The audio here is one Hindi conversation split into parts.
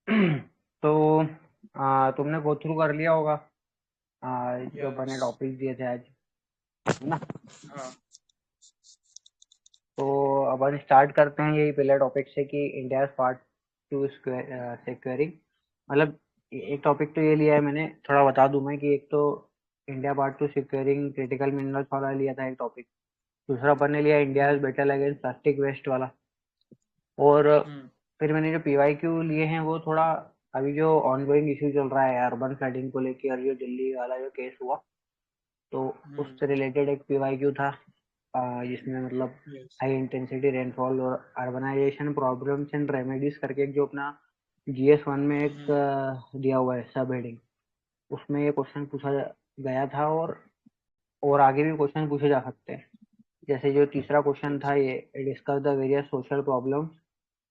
तो तुमने गो थ्रू कर लिया होगा जो अपने यस। टॉपिक दिए थे आज, है ना? हाँ। तो अपन स्टार्ट करते हैं यही पहले टॉपिक से कि इंडिया पार्ट टू सिक्योरिंग। मतलब एक टॉपिक तो ये लिया है मैंने, थोड़ा बता दूं मैं कि एक तो India part two securing critical minerals वाला लिया था एक टॉपिक। दूसरा अपन ने लिया इंडिया हम्म। बैटल अगेंस्ट प्लास्टिक वेस्ट वाला। और हम्म। फिर मैंने जो पीवाईक्यू लिए हैं वो थोड़ा अभी जो ऑनगोइंग इश्यू चल रहा है अर्बन फ्लडिंग को लेके, और जो दिल्ली वाला जो केस हुआ, तो हम्म। उससे रिलेटेड एक पीवाईक्यू था जिसमें मतलब यस। हाई इंटेंसिटी रेनफॉल और अर्बनाइजेशन प्रॉब्लम्स एंड रेमेडीज करके एक जो अपना GS1 में एक हम्म। दिया हुआ है सब हेडिंग, उसमें ये क्वेश्चन पूछा गया था। और आगे भी क्वेश्चन पूछे जा सकते हैं। जैसे जो तीसरा क्वेश्चन यस। था, ये discuss the various social problems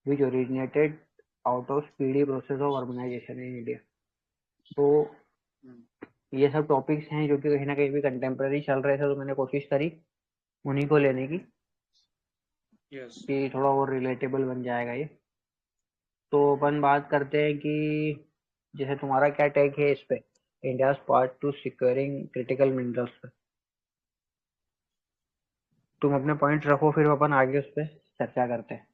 which originated out of speedy process of urbanization in India। तो हम्म। ये सब टॉपिक्स हैं जो कि कहीं ना कहीं भी कंटेम्प्रेरी चल रहे थे, तो मैंने कोशिश करी उन्हीं को लेने की यस। कि थोड़ा और रिलेटेबल बन जाएगा ये। तो अपन बात करते हैं कि जैसे तुम्हारा क्या टेक है इस पे, India part two securing critical minerals पे। तुम अपने पॉइंट रखो, फिर अपन आगे उस पर चर्चा करते हैं।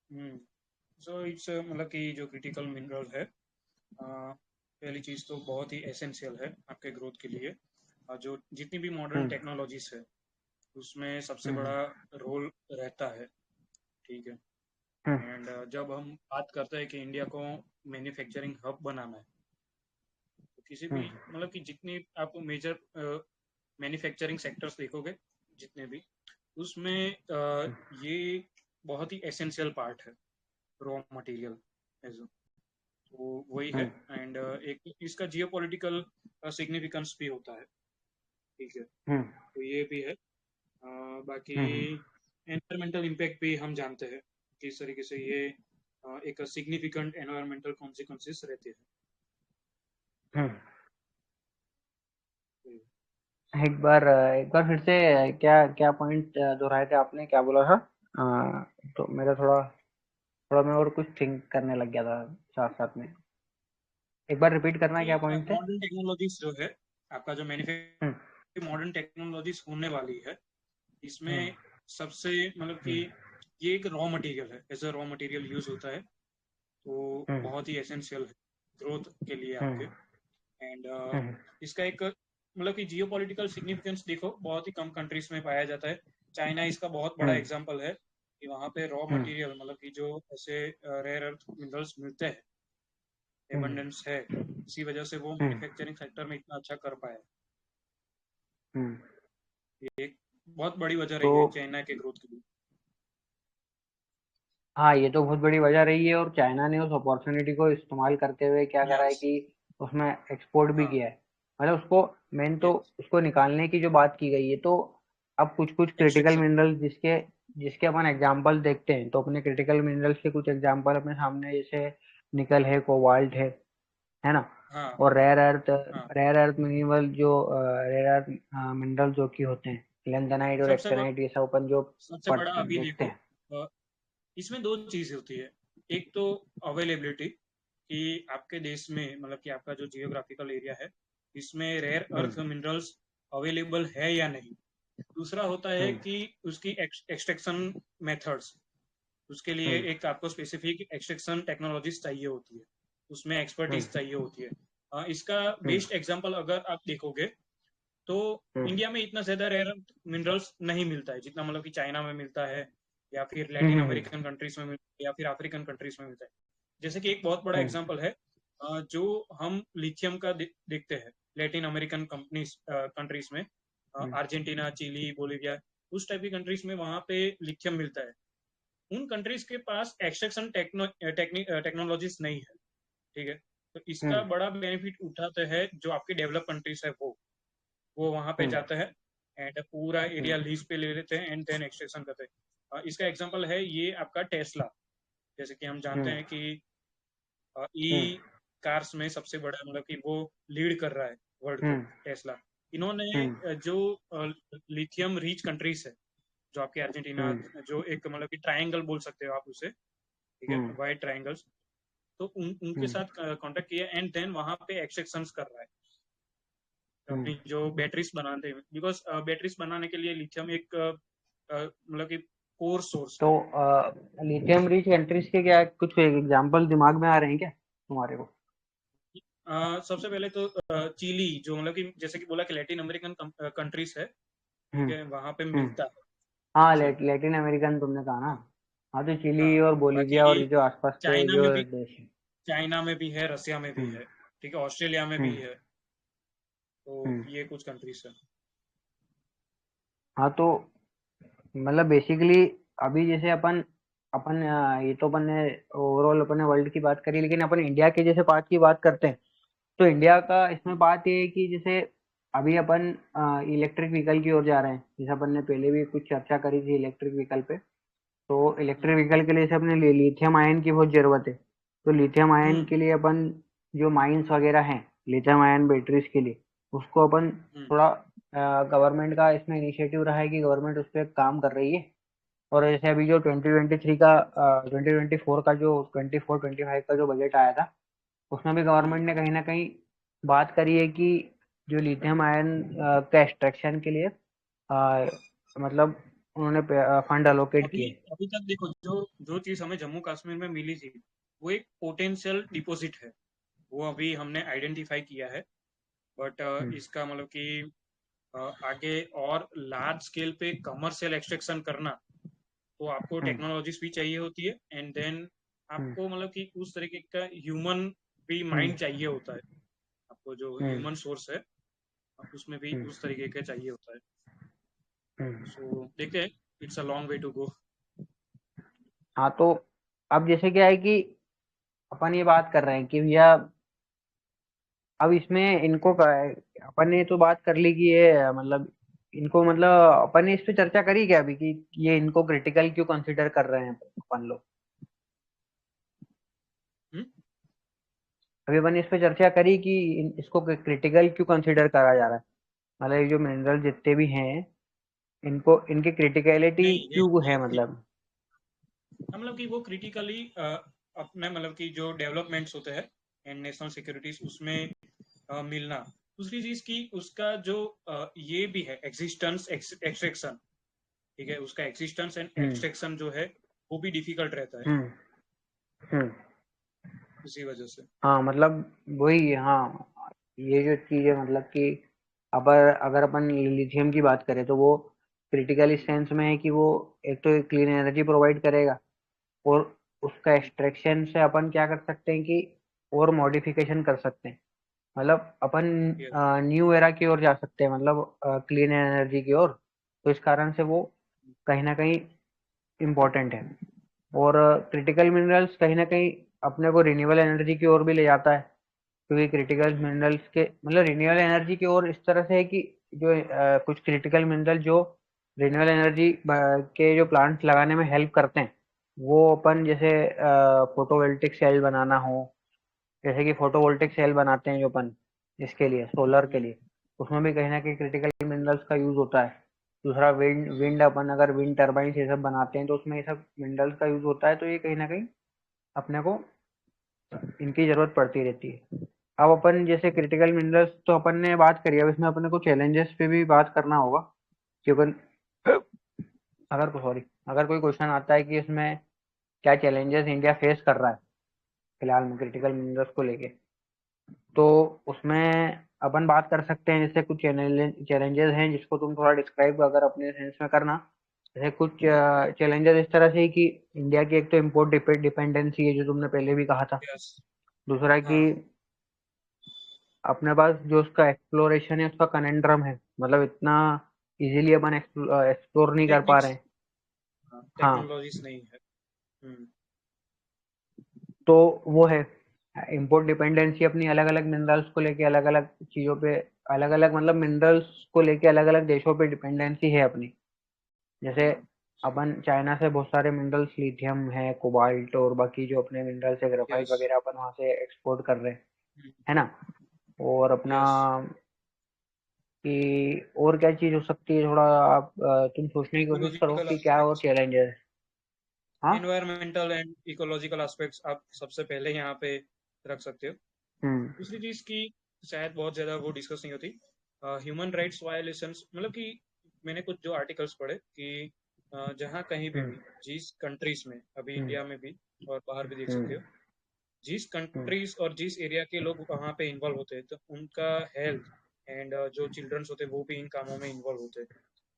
हम्म। सो इट्स मतलब कि जो क्रिटिकल मिनरल है, पहली चीज़ तो बहुत ही एसेंशियल है आपके ग्रोथ के लिए। जो जितनी भी मॉडर्न हम्म। टेक्नोलॉजीज है उसमें सबसे हम्म। बड़ा रोल रहता है। ठीक है। हम्म। एंड जब हम बात करते हैं कि इंडिया को मैन्युफैक्चरिंग हब बनाना है, तो किसी भी हम्म। मतलब कि जितनी आप मेजर मैन्युफैक्चरिंग सेक्टर्स देखोगे, जितने भी उसमें ये बहुत ही एसेंशियल पार्ट है, रॉ मटेरियल एज। तो वही है। हम्म। एंड एक इसका जियोपॉलिटिकल सिग्निफिकेंस भी होता है। ठीक है। हम्म। तो ये भी है। बाकी हम्म। एनवायरमेंटल इम्पैक्ट भी हम जानते हैं किस तरीके से ये एक सिग्निफिकेंट एनवायरमेंटल कॉन्सिक्वेंसेस रहते हम्म। हैं। एक बार फिर से क्या क्या पॉइंट दोहराए थे आपने, क्या बोला था? तो मेरा थोड़ा थोड़ा मैं और कुछ थिंक करने लग गया था साथ साथ में। एक बार रिपीट करना, कि क्या पॉइंट थे? मॉडर्न टेक्नोलॉजीज जो है, आपका जो हम्म। मैन्युफैक्चरिंग मॉडर्न टेक्नोलॉजीज होने वाली है, हम्म। इसमें सबसे मतलब कि हम्म। ये एक रॉ मटेरियल है, as a raw material use होता है। तो हम्म। बहुत ही एसेंशियल है ग्रोथ के लिए हम्म। आपके। एंड हम्म। इसका एक मतलब कि जियोपॉलिटिकल सिग्निफिकेंस देखो बहुत ही कम कंट्रीज में पाया जाता है। चाइना इसका बहुत बड़ा हम्म। एग्जांपल है कि वहाँ पे रॉ हम्म। मटेरियल मतलब कि जो ऐसे रेयर अर्थ मिनरल्स मिलते हैं, हम्म। एबंडेंस है, इसी वजह से वो हम्म। मैन्युफैक्चरिंग सेक्टर में इतना अच्छा कर पाया। हम्म। ये एक बहुत बड़ी वजह तो रही है चाइना के ग्रोथ के लिए। हाँ, ये तो बहुत बड़ी वजह रही है, और चाइना ने उस अपॉर्चुनिटी को इस्तेमाल करते हुए क्या करा है यस। कि उसमें एक्सपोर्ट भी हाँ। किया है। मतलब उसको मेन तो यस। उसको निकालने की जो बात की गई है, तो अब कुछ कुछ क्रिटिकल एक्सट्रैक्शन। मिनरल्स जिसके जिसके अपन एग्जांपल देखते हैं, तो अपने क्रिटिकल मिनरल्स के कुछ एग्जांपल अपने सामने, जैसे निकल है, कोबाल्ट है ना? हाँ। और हाँ। रेयर अर्थ मिनरल जो रेयर अर्थ मिनरल जो कि होते हैं, लैंथेनाइट और सबसे एक्टेनाइट, ये सब अपन जो सबसे बड़ा अभी देखते देखो, हैं। इसमें दो चीज होती है। एक तो अवेलेबिलिटी, कि आपके देश में मतलब कि आपका जो जियोग्राफिकल एरिया है इसमें रेयर हम्म। अर्थ मिनरल्स अवेलेबल है या नहीं। दूसरा होता है हम्म। कि उसकी एक्सट्रैक्शन मेथड्स, उसके लिए हम्म। एक आपको स्पेसिफिक एक्सट्रैक्शन टेक्नोलॉजीज चाहिए होती है, उसमें हम्म। एक्सपर्टीज चाहिए होती है। इसका हम्म। बेस्ट एग्जांपल अगर आप देखोगे तो हम्म। इंडिया में इतना ज्यादा रेयर मिनरल्स नहीं मिलता है जितना मतलब कि चाइना में मिलता है, या फिर लैटिन हम्म। अमेरिकन कंट्रीज में मिलता है, या फिर अफ्रीकन कंट्रीज में मिलता है। जैसे कि एक बहुत बड़ा हम्म। एग्जांपल है, जो हम लिथियम का देखते हैं लैटिन अमेरिकन कंपनीज कंट्रीज में, हम्म। अर्जेंटीना, चिली, बोलिविया, उस टाइप की कंट्रीज में वहां पे लिथियम मिलता है। उन कंट्रीज के पास एक्सट्रैक्शन टेक्नोलॉजीज नहीं है। ठीक है। तो इसका हम्म। बड़ा बेनिफिट उठाते हैं जो आपकी डेवलप कंट्रीज है, वो वहां पे हम्म। जाते हैं एंड पूरा हम्म। एरिया लीज पे ले लेते हैं एंड देन एक्सट्रैक्शन करते हैं। इसका एग्जांपल है ये आपका टेस्ला। जैसे कि हम जानते हम्म। हैं कि ई हम्म। कार्स में सबसे बड़ा मतलब कि वो लीड कर रहा है वर्ल्ड को, हम्म। टेस्ला। इन्होंने हम्म। जो लिथियम रिच कंट्रीज है, जो आपके अर्जेंटीना, हम्म। जो एक मतलब कि ट्रायंगल बोल सकते हो आप उसे, ठीक है, हम्म वाइट ट्रायंगल्स। तो उनके हम्म साथ कांटेक्ट किया एंड देन वहां पे एक्सट्रैक्शंस कर रहा है हम्म। अपनी जो बैटरीज बनाते हैं, बिकॉज बैटरीज बनाने के लिए लिथियम एक मतलब कि कोर सोर्स तो है। लिथियम रिच कंट्रीज के क्या कुछ एग्जांपल दिमाग में आ रहे हैं क्या तुम्हारे को? सबसे पहले तो चिली, जो मतलब कि जैसे कि बोला कि लैटिन अमेरिकन कंट्रीज है, ठीक हम्म है, वहां पे हम्म। मिलता है हाँ, सब। लैटिन अमेरिकन तुमने कहा ना। हाँ, तो चिली हाँ, और बोलीविया और बाकी ये जो आसपास के चाइना जो में भी, देश हैं। चाइना में भी है, रसिया में भी हम्म है, ठीक है, ऑस्ट्रेलिया में भी हम्म है। तो हम्म। ये कुछ कंट्रीज है। हाँ, तो मतलब बेसिकली अभी जैसे अपन अपन ये तो अपन ने ओवरऑल अपन ने वर्ल्ड की बात करी, लेकिन अपन इंडिया के जैसे पार्ट की बात करते हैं। तो इंडिया का इसमें बात ये है कि जैसे अभी अपन इलेक्ट्रिक व्हीकल की ओर जा रहे हैं, जैसे अपन ने पहले भी कुछ चर्चा करी थी इलेक्ट्रिक व्हीकल पे। तो इलेक्ट्रिक हम्म व्हीकल के लिए जैसे अपने लिथियम आयन की बहुत जरूरत है। तो लिथियम आयन हम्म के लिए अपन जो माइंस वगैरह हैं लिथियम आयन बैटरीज के लिए, उसको अपन हम्म थोड़ा गवर्नमेंट का इसमें इनिशिएटिव रहा है कि गवर्नमेंट उस पर काम कर रही है। और जैसे अभी जो 2023 का 2024 का जो 24-25 का जो बजट आया था, उसमें भी हम्म। गवर्नमेंट ने कहीं ना कहीं बात करी है कि जो लिथियम आयन का एक्सट्रैक्शन के लिए मतलब उन्होंने फंड अलोकेट अभी किए। अभी तक देखो, जो जो चीज हमें जम्मू कश्मीर में मिली थी, वो एक पोटेंशियल डिपॉजिट है। वो अभी हमने आइडेंटिफाई किया है। बट हम्म इसका मतलब कि आगे और लार्ज स्केल पे कमर्शियल एक्सट्रैक्शन करना, तो आपको हम्म टेक्नोलॉजीज भी चाहिए होती है एंड देन हम्म आपको मतलब कि उस तरीके का ह्यूमन भी हम्म माइंड चाहिए होता है। आपको जो हम्म ह्यूमन सोर्स है, उसमें भी हम्म उस तरीके का चाहिए होता है। हम्म। सो देखते हैं, it's a long way to go. हाँ, तो अब जैसे क्या है कि अपन ये बात कर रहे हैं कि भैया अब इसमें इनको अपन ने तो बात कर ली कि ये मतलब इनको मतलब अपन ने इस पे चर्चा करी क्या अभी कि ये इनको क्रिटिकल क्यों कंसीडर कर रहे हैं अपन लोग? अभी अपन ने इस पे चर्चा करी कि इसको क्रिटिकल क्यों कंसीडर करा जा रहा है, मतलब ये जो मिनरल जितने भी हैं इनको इनकी क्रिटिकलिटी नहीं, क्यों है मतलब? मतलब कि वो क्रिटिकली अपने मतलब कि जो डेवलपमेंट्स होते हैं एंड नेशनल सिक्योरिटीज उसमें मिलना। दूसरी चीज की उसका जो ये भी है एग्जिस्टेंस एक्सट्रैक्शन, ठीक है, उसका एक्सिस्टेंस एंड हम्म एक्सट्रैक्शन जो है वो भी डिफिकल्ट रहता है हम्म हम्म। इसी वजह से। हाँ, मतलब वही, हाँ, ये जो चीज है मतलब कि अगर अगर अपन लिथियम की बात करें तो वो क्रिटिकल इस सेंस में है कि वो एक तो क्लीन एनर्जी प्रोवाइड करेगा, और उसका एक्सट्रैक्शन से अपन क्या कर सकते हैं कि और मॉडिफिकेशन कर सकते हैं, मतलब अपन यस। न्यू एरा की ओर जा सकते हैं, मतलब क्लीन एनर्जी की ओर। तो इस कारण से वो कहीं ना कहीं इम्पोर्टेंट है। और क्रिटिकल मिनरल्स कहीं ना कहीं अपने को रिन्यूएबल एनर्जी की ओर भी ले जाता है, क्योंकि क्रिटिकल मिनरल्स के मतलब रिन्यूएबल एनर्जी की ओर इस तरह से है कि जो कुछ क्रिटिकल मिनरल जो रिन्यूएबल एनर्जी के जो प्लांट्स लगाने में हेल्प करते हैं, वो अपन जैसे फोटोवोल्टिक सेल बनाना हो, जैसे कि फोटोवोल्टिक सेल बनाते हैं जो अपन इसके लिए सोलर के लिए, उसमें भी कहीं ना कहीं क्रिटिकल मिनरल्स का यूज होता है। दूसरा विंड विंड अपन अगर विंड टर्बाइन ये सब बनाते हैं तो उसमें ये सब मिनरल्स का यूज होता है, तो ये कहीं ना कहीं अपने को इनकी जरूरत पड़ती रहती है। अब अपन जैसे क्रिटिकल मिनरल्स तो अपन ने बात करी, अब इसमें अपने को चैलेंजेस पे भी बात करना होगा कि अपन अगर कोई क्वेश्चन आता है कि इसमें क्या चैलेंजेस इंडिया फेस कर रहा है फिलहाल में क्रिटिकल मिनरल्स को लेके, तो उसमें अपन बात कर सकते हैं जैसे कुछ चैलेंजेस हैं जिसको तुम थोड़ा डिस्क्राइब अगर अपने सेंस में करना। जैसे कुछ चैलेंजेस इस तरह से ही कि इंडिया की एक तो इम्पोर्ट डिपेंडेंसी है जो तुमने पहले भी कहा था। यस। दूसरा कि हाँ, अपने पास जो उसका एक्सप्लोरेशन है उसका कनेंड्रम है, मतलब इतना इजीली अपन एक्सप्लोर नहीं कर पा टेक्निक्स, रहे हैं। हाँ, टेक्नोलॉजीज नहीं है। हम्म तो वो है इम्पोर्ट डिपेंडेंसी अपनी अलग अलग मिनरल्स को लेके अलग अलग चीजों पे, अलग अलग मतलब मिनरल्स को लेके अलग अलग देशों पे डिपेंडेंसी है अपनी। जैसे अपन चाइना से बहुत सारे मिनरल्स लिथियम है, कोबाल्ट और बाकी जो अपने मिनरल्स है ग्रेफाइट यस। वगैरह अपन वहां से एक्सपोर्ट कर रहे हैं, है ना? और अपना यस। कि और क्या चीज हो सकती है, थोड़ा आप तुम सोचने की कोशिश करो टेक्नोलॉजिकल कि क्या और आस्पेक्ट्स। चैलेंजेस है। हाँ। एनवायरमेंटल एंड इकोलॉजिकल एस्पेक्ट्स आप सबसे पहले यहाँ पे रख सकते हो। हम्म। दूसरी चीज की शायद बहुत ज्यादा वो डिस्कस नहीं होती, ह्यूमन राइट्स वायलेशंस, मतलब कि मैंने कुछ जो आर्टिकल्स पढ़े कि जहाँ कहीं पे हम्म। भी जिस कंट्रीज में, अभी हम्म। इंडिया में भी और बाहर भी देख सकते हम्म। हो, जिस हम्म। कंट्रीज और जिस एरिया के लोग वहाँ पे इन्वॉल्व होते हैं, तो उनका हेल्थ एंड जो चिल्ड्रंस होते हैं वो भी इन कामों में इन्वॉल्व होते हैं,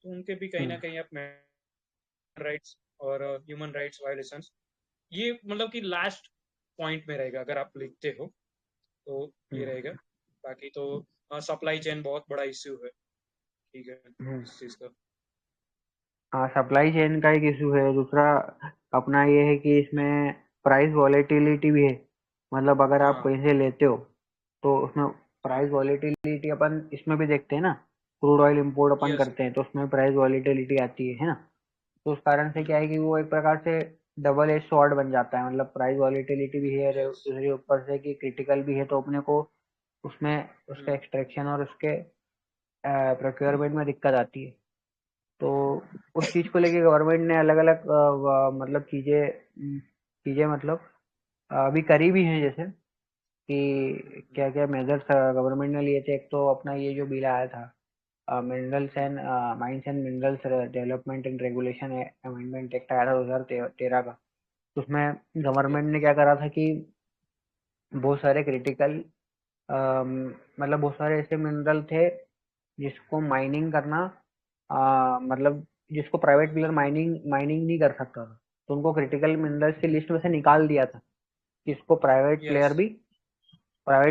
तो उनके भी कहीं हम्म। ना कहीं आप राइट्स और ह्यूमन राइट्स वायलेशंस, ये मतलब कि लास्ट पॉइंट में रहेगा अगर आप लिखते हो तो ये हम्म। रहेगा। बाकी तो सप्लाई चेन बहुत बड़ा इश्यू है, ठीक है, हम्म। इस चीज का। हाँ, सप्लाई चेन का एक इशू है। दूसरा अपना ये है कि इसमें प्राइस वॉलेटिलिटी भी है। मतलब अगर आप हाँ कहीं से लेते हो तो उसमें हाँ, प्राइस वॉलेटिलिटी अपन इसमें भी देखते हैं ना। क्रूड ऑयल इंपोर्ट अपन यस, करते हैं तो उसमें प्राइस वॉलेटिलिटी आती है ना। तो उस कारण से क्या बिल्कुल। है कि वो एक प्रकार से डबल एज स्वॉर्ड बन जाता है। मतलब प्राइस वॉलेटिलिटी भी है, यस। दूसरे ऊपर से कि क्रिटिकल भी है, तो अपने को उसमें उसका हम्म। एक्सट्रैक्शन और उसके प्रोक्योरमेंट में दिक्कत आती है। तो उस चीज को लेके गवर्नमेंट ने अलग अलग मतलब चीजें मतलब अभी करी भी हैं। जैसे कि क्या क्या मेजर्स गवर्नमेंट ने लिए थे। एक तो अपना ये जो बिल आया था, minerals and mines and minerals development and regulation amendment act आया था 2013 का। तो उसमें यस। गवर्नमेंट ने क्या करा था कि बहुत सारे क्रिटिकल मतलब बहुत सारे ऐसे मिनरल थे जिसको माइनिंग करना मतलब जिसको प्राइवेट प्लेयर माइनिंग माइनिंग नहीं कर सकता था। तो उनको क्रिटिकल मिनरल्स की लिस्ट में से निकाल दिया था कि इसको यस। प्राइवेट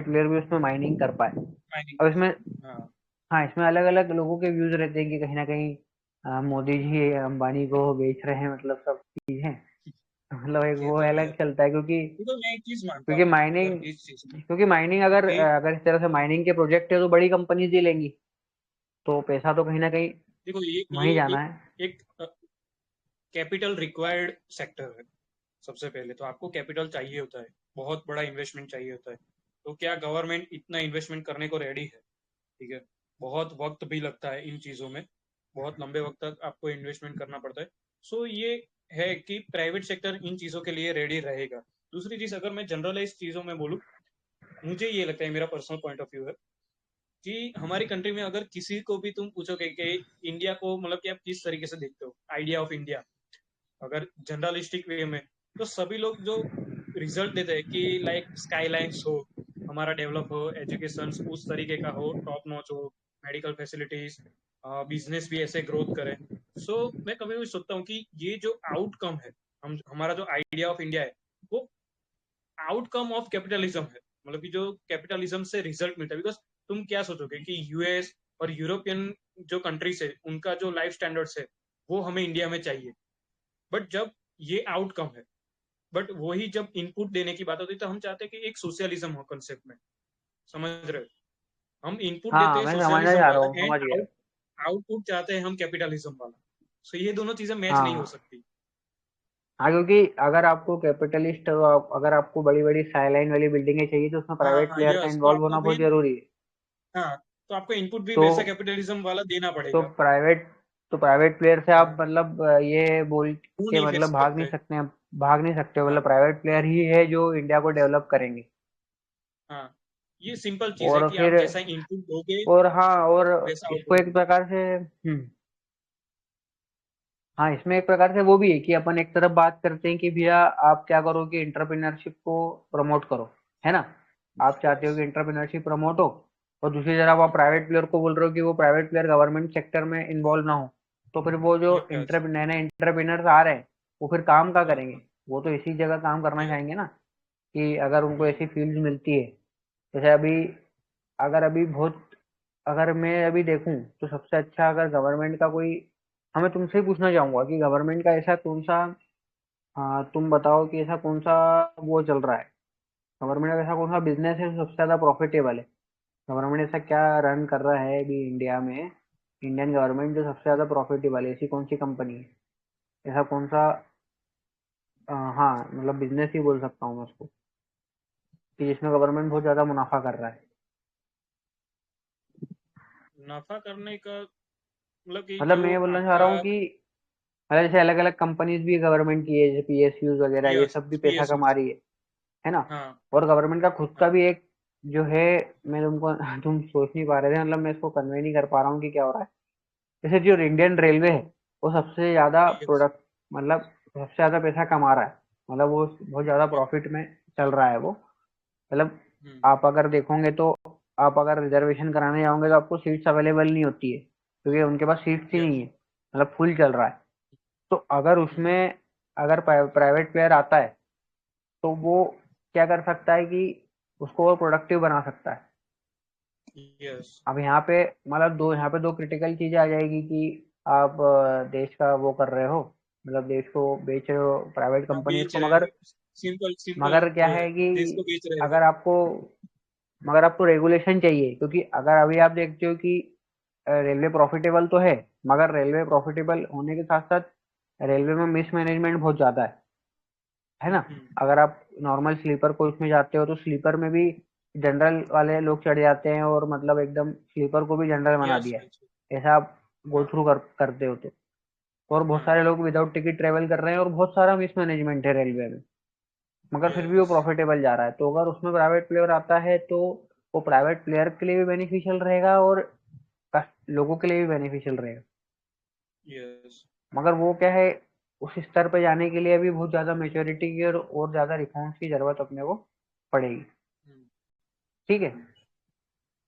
प्लेयर भी उसमें माइनिंग कर पाए। माइनिंग अब कर इसमें सकते, हाँ। हाँ, इसमें अलग अलग लोगों के व्यूज रहते हैं कि कहीं ना कहीं मोदी जी अंबानी को बेच रहे हैं, मतलब सब चीजें। मतलब एक ये वो तो है। अलग चलता है क्योंकि देखो मैं एक चीज मानता क्योंकि हूँ अगर माइनिंग इस चीज में क्योंकि माइनिंग अगर कि अगर इस तरह से माइनिंग के प्रोजेक्ट है तो बड़ी कंपनीज ही लेंगी। तो पैसा तो कहीं ना कहीं देखो ये वहीं जाना एक है। एक कैपिटल रिक्वायर्ड सेक्टर है। सबसे पहले तो आपको कैपिटल चाहिए होता है, बहुत बड़ा इन्वेस्टमेंट चाहिए होता है। तो क्या गवर्नमेंट इतना इन्वेस्टमेंट करने को रेडी है? ठीक है, बहुत वक्त भी लगता है इन चीज़ों में, बहुत लंबे वक्त तक आपको इन्वेस्टमेंट करना पड़ता है। सो ये है कि प्राइवेट सेक्टर इन चीज़ों के लिए रेडी रहेगा। दूसरी चीज़, अगर मैं जनरलाइज चीज़ों में बोलूँ, मुझे ये लगता है, मेरा पर्सनल पॉइंट ऑफ व्यू है कि हमारी कंट्री में अगर किसी को भी तुम पूछोगे कि इंडिया को मतलब कि आप किस तरीके से देखते हो, आइडिया ऑफ इंडिया, अगर जनरलिस्टिक वे में, तो सभी लोग जो रिजल्ट देते हैं कि लाइक स्काईलाइंस हो, हमारा डेवलप हो, एजुकेशन उस तरीके का हो, टॉप नॉच हो, मेडिकल फैसिलिटीज, बिजनेस भी ऐसे ग्रोथ करे। सो मैं कभी भी सोचता हूँ कि ये जो आउटकम है, हम हमारा जो आइडिया ऑफ इंडिया है, वो आउटकम ऑफ कैपिटलिज्म है। मतलब कि जो कैपिटलिज्म से रिजल्ट मिलता है, बिकॉज तुम क्या सोचोगे कि यूएस और यूरोपियन जो कंट्रीज है उनका जो लाइफ स्टैंडर्ड्स है वो हमें इंडिया में चाहिए, बट जब ये आउटकम है, बट वही जब इनपुट देने की बात होती है तो हम चाहते हैं कि एक सोशलिज्म हो कंसेप्ट में, समझ रहे हो? हम इनपुट देते हाँ, हैं मैं समझना सोशलिज्म चाह रहा वाला हूँ, एंड समझ गया। आउटपुट चाहते हैं हम कैपिटलिज्म वाला। सो ये दोनों चीजें मैच नहीं हो हाँ। सकती। हाँ, क्योंकि अगर आपको कैपिटलिस्ट अगर आपको बड़ी बड़ी स्काईलाइन वाली बिल्डिंगें चाहिए तो उसमें प्राइवेट हाँ प्लेयर का यस, तो इन्वॉल्व आपको होना बहुत मेन, जरूरी है। हाँ, तो आपको इनपुट भी तो वैसा कैपिटलिज्म वाला देना तो पड़ेगा। प्राइवेट तो प्राइवेट प्लेयर से आप हाँ, मतलब ये बोल वो के नहीं फेंक मतलब भाग नहीं सकते। सकते हैं। भाग नहीं सकते हो, मतलब हाँ प्राइवेट प्लेयर ही है जो इंडिया को डेवलप करेंगे। हाँ, ये सिंपल चीज है और कि फिर आप जैसा इनपुट दोगे और हाँ, और वैसा इसको आउटपुट एक मिलेगा। प्रकार से हाँ, इसमें एक प्रकार से वो भी है कि अपन एक तरफ बात करते हैं कि भैया आप क्या करो कि एंटरप्रेन्योरशिप को प्रमोट करो, है ना। आप चाहते हो यस। कि एंटरप्रेन्योरशिप प्रमोट हो, और दूसरी तरफ आप प्राइवेट प्लेयर को बोल रहे हो कि वो प्राइवेट प्लेयर गवर्नमेंट सेक्टर में इन्वॉल्व ना हो। तो फिर वो जो यस। नए नए एंटरप्रेन्योर्स आ रहे हैं वो फिर काम क्या हाँ करेंगे। वो तो इसी जगह काम करना यस। चाहेंगे ना, कि अगर उनको ऐसी बिल्कुल। फील्ड मिलती है। जैसे अभी अगर अभी बहुत अगर मैं अभी देखूं तो सबसे अच्छा अगर गवर्नमेंट का कोई हमें तुमसे ही पूछना चाहूंगा कि गवर्नमेंट का ऐसा कौन सा तुम बताओ कि ऐसा कौन सा वो चल रहा है। गवर्नमेंट का ऐसा कौन सा बिजनेस है जो सबसे ज्यादा प्रॉफिटेबल है। गवर्नमेंट ऐसा क्या रन कर रहा है अभी इंडिया में, इंडियन गवर्नमेंट जो सबसे ज्यादा प्रॉफिटेबल है, ऐसी कौन सी कंपनी है, ऐसा कौन सा हाँ मतलब बिजनेस ही बोल सकता हूँ मैं उसको, कि जिसमें गवर्नमेंट बहुत ज्यादा मुनाफा कर रहा है। मुनाफा करने का मतलब कि मतलब जो मैं ये बोलना चाह आपका, रहा हूँ कि मतलब जैसे अलग अलग कंपनीज भी गवर्नमेंट की है, जैसे पीएसयूज वगैरह, ये यस, सब भी पैसा पीएसयू। कमा रही है ना। हाँ और गवर्नमेंट का खुद का हाँ। भी एक जो है, मैं तुमको तुम सोच नहीं पा रहे थे, मतलब मैं इसको कन्वे नहीं कर पा रहा हूँ कि क्या हो रहा है। जैसे जो इंडियन रेलवे है, वो सबसे ज्यादा यस। प्रोडक्ट, मतलब सबसे ज्यादा पैसा कमा रहा है, मतलब वो बहुत ज्यादा प्रॉफिट में चल रहा है वो। मतलब हम्म। आप अगर देखोगे तो, आप अगर रिजर्वेशन कराने जाओगे तो आपको सीट्स अवेलेबल नहीं होती है, क्योंकि उनके पास सीट्स ही नहीं यस। है, मतलब फुल चल रहा है। तो अगर हम्म। उसमें, अगर प्राइवेट प्लेयर आता है, तो वो क्या कर सकता है कि उसको और प्रोडक्टिव बना सकता है। यस। अब यहाँ पे मतलब दो क्रिटिकल चीजें आ जाएगी कि आप देश का वो कर रहे हो, मतलब देश को बेच रहे हो प्राइवेट हाँ, कंपनीज बेच को, रहे मगर हो। सिंपल सिंपल मगर क्या ये है, है कि देश को बेच रहे हो। अगर आपको मगर आपको रेगुलेशन चाहिए, क्योंकि अगर अभी आप देखते हो कि रेलवे प्रॉफिटेबल तो है, मगर रेलवे प्रॉफिटेबल होने के साथ साथ रेलवे में मिसमैनेजमेंट बहुत ज्यादा है ना। हम्म। अगर आप नॉर्मल स्लीपर कोच में जाते हो तो स्लीपर में भी जनरल वाले लोग चढ़ जाते हैं, और मतलब एकदम स्लीपर को भी जनरल बना यस दिया यस। है, ऐसा आप गो हाँ थ्रू करते हो तो। और बहुत हाँ। सारे लोग विदाउट टिकट ट्रेवल कर रहे हैं, और बहुत सारा मिसमैनेजमेंट है रेलवे में, मगर फिर भी वो यस। प्रॉफिटेबल जा रहा है। तो अगर उसमें प्राइवेट प्लेयर आता है तो वो प्राइवेट प्लेयर के लिए भी बेनिफिशियल रहेगा, और लोगों के लिए भी बेनिफिशियल रहेगा। यस। मगर वो क्या है, उस स्तर पे जाने के लिए अभी बहुत ज्यादा मेच्योरिटी की और ज्यादा रिफॉर्म्स की जरूरत अपने को पड़ेगी। ठीक है।